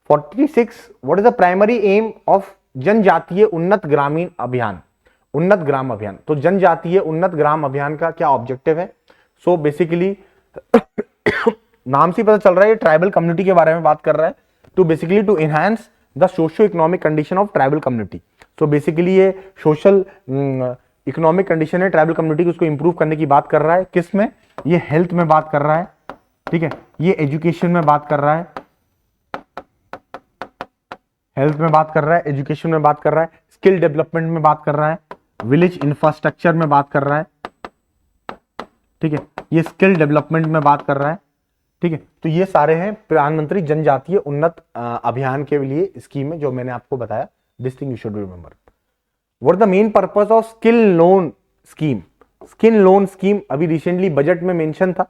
46, what is the primary aim of जनजातीय उन्नत ग्रामीण अभियान? उन्नत ग्राम अभियान। तो जनजातीय उन्नत ग्राम अभियान का क्या ऑब्जेक्टिव है? सो बेसिकली नाम से पता चल रहा है ये ट्राइबल कम्युनिटी के बारे में बात कर रहा है। To basically to enhance the socio economic condition of tribal community. So basically ये सोशल इकोनॉमिक कंडीशन है ट्राइबल कम्युनिटी की, उसको इंप्रूव करने की बात कर रहा है। किस में? ये हेल्थ में बात कर रहा है, ठीक है, ये एजुकेशन में बात कर रहा है, हेल्थ में बात कर रहा है, एजुकेशन में बात कर रहा है, स्किल डेवलपमेंट में बात कर रहा है, विलेज इंफ्रास्ट्रक्चर में बात कर रहा है, ठीक है, ये स्किल डेवलपमेंट में बात कर रहा है, ठीक है। तो ये सारे हैं प्रधानमंत्री जनजातीय उन्नत अभियान के लिए स्कीम है जो मैंने आपको बताया। This thing you should remember. What the main purpose of skill loan scheme? Skill loan scheme अभी रिसेंटली बजट में मेंशन था,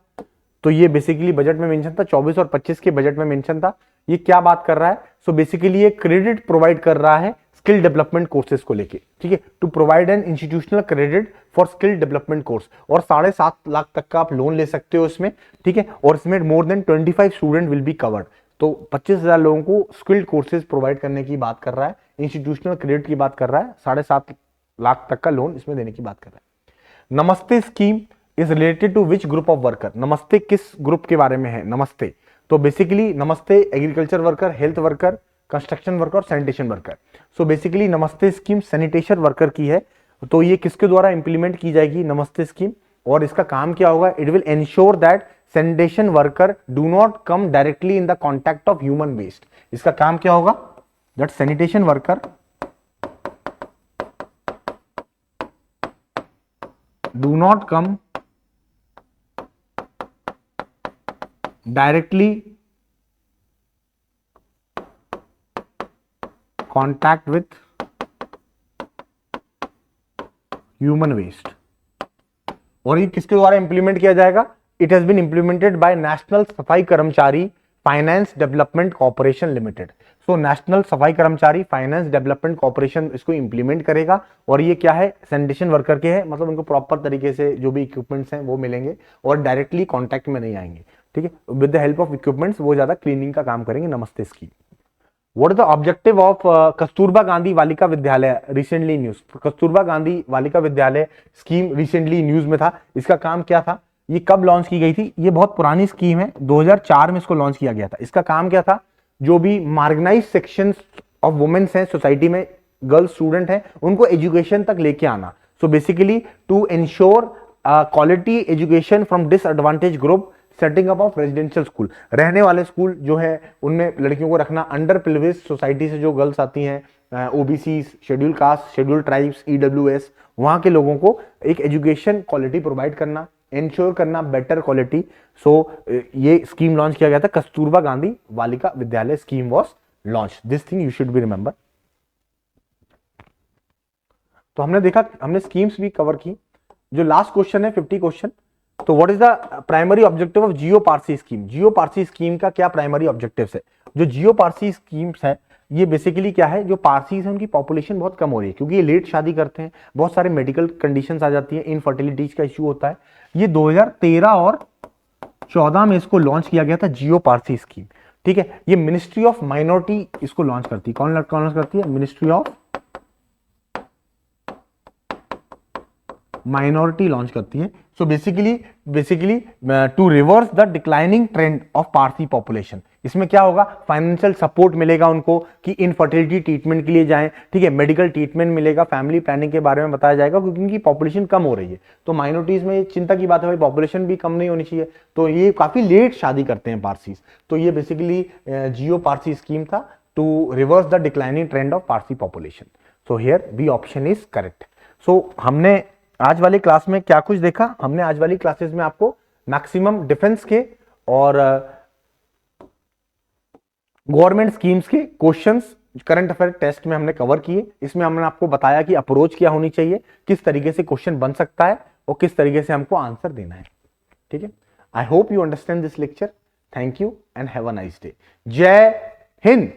तो ये बेसिकली बजट में मेंशन था, 24 और 25 के बजट में मेंशन था। ये क्या बात कर रहा है? सो बेसिकली ये क्रेडिट प्रोवाइड कर रहा है स्किल डेवलपमेंट कोर्सेज को लेके, ठीक है, to provide an institutional credit for skill development course. और 7.5 लाख तक का आप लोन ले सकते हो इसमें, ठीक है, और इसमें more than 25 student will be covered. तो 25,000 लोगों को स्किल्ड कोर्सेज प्रोवाइड करने की बात कर रहा है, इंस्टीट्यूशनल क्रेडिट की बात कर रहा है, 7.5 लाख तक का लोन इसमें देने की बात कर रहा है। Namaste scheme is related to which group of worker? Namaste किस ग्रुप के बारे में है? नमस्ते, तो बेसिकली नमस्ते agriculture worker, health worker, construction worker और सैनिटेशन वर्कर। सो बेसिकली नमस्ते स्कीम सैनिटेशन वर्कर की है। तो ये किसके द्वारा इंप्लीमेंट की जाएगी नमस्ते स्कीम? और इसका काम क्या होगा? It will ensure that sanitation worker do not come directly in the contact of human waste. इसका काम क्या होगा? That sanitation worker do not come directly contact with human waste। और ये किसके द्वारा इंप्लीमेंट किया जाएगा? It has been implemented by national Safai Karmachari finance development corporation limited. So national Safai Karmachari finance development corporation इसको इंप्लीमेंट करेगा। और ये क्या है? सैनिटेशन वर्कर के है, मतलब उनको प्रॉपर तरीके से जो भी इक्विपमेंट्स हैं वो मिलेंगे और डायरेक्टली कॉन्टैक्ट में नहीं आएंगे, ठीक है, with the help of equipments वो ज्यादा क्लीनिंग का काम करेंगे। नमस्ते scheme. What is the objective of Kasturba Gandhi Balika Vidyalaya? Recently news, Kasturba Gandhi Balika Vidyalaya scheme recently news में था। इसका काम क्या था? ये कब लॉन्च की गई थी? ये बहुत पुरानी स्कीम है, 2004 में इसको लॉन्च किया गया था। इसका काम क्या था? जो भी मार्जिनाइज्ड सेक्शंस ऑफ वुमेन्स हैं सोसाइटी में, गर्ल स्टूडेंट हैं, उनको एजुकेशन तक लेके आना। So basically to ensure quality education from disadvantage group, setting up of residential school. रहने वाले स्कूल जो है उनमें लड़कियों को रखना, अंडर प्रिविलेज्ड सोसाइटी से जो गर्ल्स आती हैं, OBC, schedule caste, schedule tribes, EWS, वहां के लोगों को एक एजुकेशन क्वालिटी प्रोवाइड करना, इंश्योर करना बेटर क्वालिटी। सो ये स्कीम लॉन्च किया गया था, Kasturba Gandhi Balika Vidyalaya scheme was launch. This thing you should be remember. तो हमने देखा, हमने स्कीम्स भी कवर की। जो लास्ट क्वेश्चन है 50 क्वेश्चन, तो what is the primary objective of Jio Parsi scheme? Jio Parsi scheme का क्या प्राइमरी ऑब्जेक्टिव है? जो जियो पारसी स्कीम्स है ये बेसिकली क्या है? जो पारसीज है उनकी पॉपुलेशन बहुत कम हो रही है क्योंकि ये लेट शादी करते हैं, बहुत सारे मेडिकल कंडीशंस आ जाती है, इनफर्टिलिटीज का इश्यू होता है। ये 2013 और 14 में इसको लॉन्च किया गया था, जियो पारसी स्कीम, ठीक है। ये मिनिस्ट्री ऑफ माइनॉरिटी इसको लॉन्च करती है। कौन लॉन्च करती है? मिनिस्ट्री ऑफ माइनॉरिटी लॉन्च करती है। So basically to reverse the declining trend of Parsi population, इसमें क्या होगा, फाइनेंशियल सपोर्ट मिलेगा उनको कि इनफर्टिलिटी ट्रीटमेंट के लिए जाएं, ठीक है, मेडिकल ट्रीटमेंट मिलेगा, फैमिली प्लानिंग के बारे में बताया जाएगा, क्योंकि उनकी पॉपुलेशन कम हो रही है। तो माइनॉरिटीज में चिंता की बात है भाई, पॉपुलेशन भी कम नहीं होनी चाहिए, तो ये काफी लेट शादी करते हैं पारसीज। तो ये बेसिकली जियो पारसी स्कीम था to reverse the declining trend of Parsi population. So here B option is correct. सो हमने आज वाली क्लास में क्या कुछ देखा, हमने आज वाली क्लासेस में आपको मैक्सिमम डिफेंस के और गवर्नमेंट स्कीम्स के क्वेश्चंस करंट अफेयर टेस्ट में हमने कवर किए। इसमें हमने आपको बताया कि अप्रोच क्या होनी चाहिए, किस तरीके से क्वेश्चन बन सकता है और किस तरीके से हमको आंसर देना है। ठीक है, I hope you understand this lecture. Thank you and have a nice day. जय हिंद।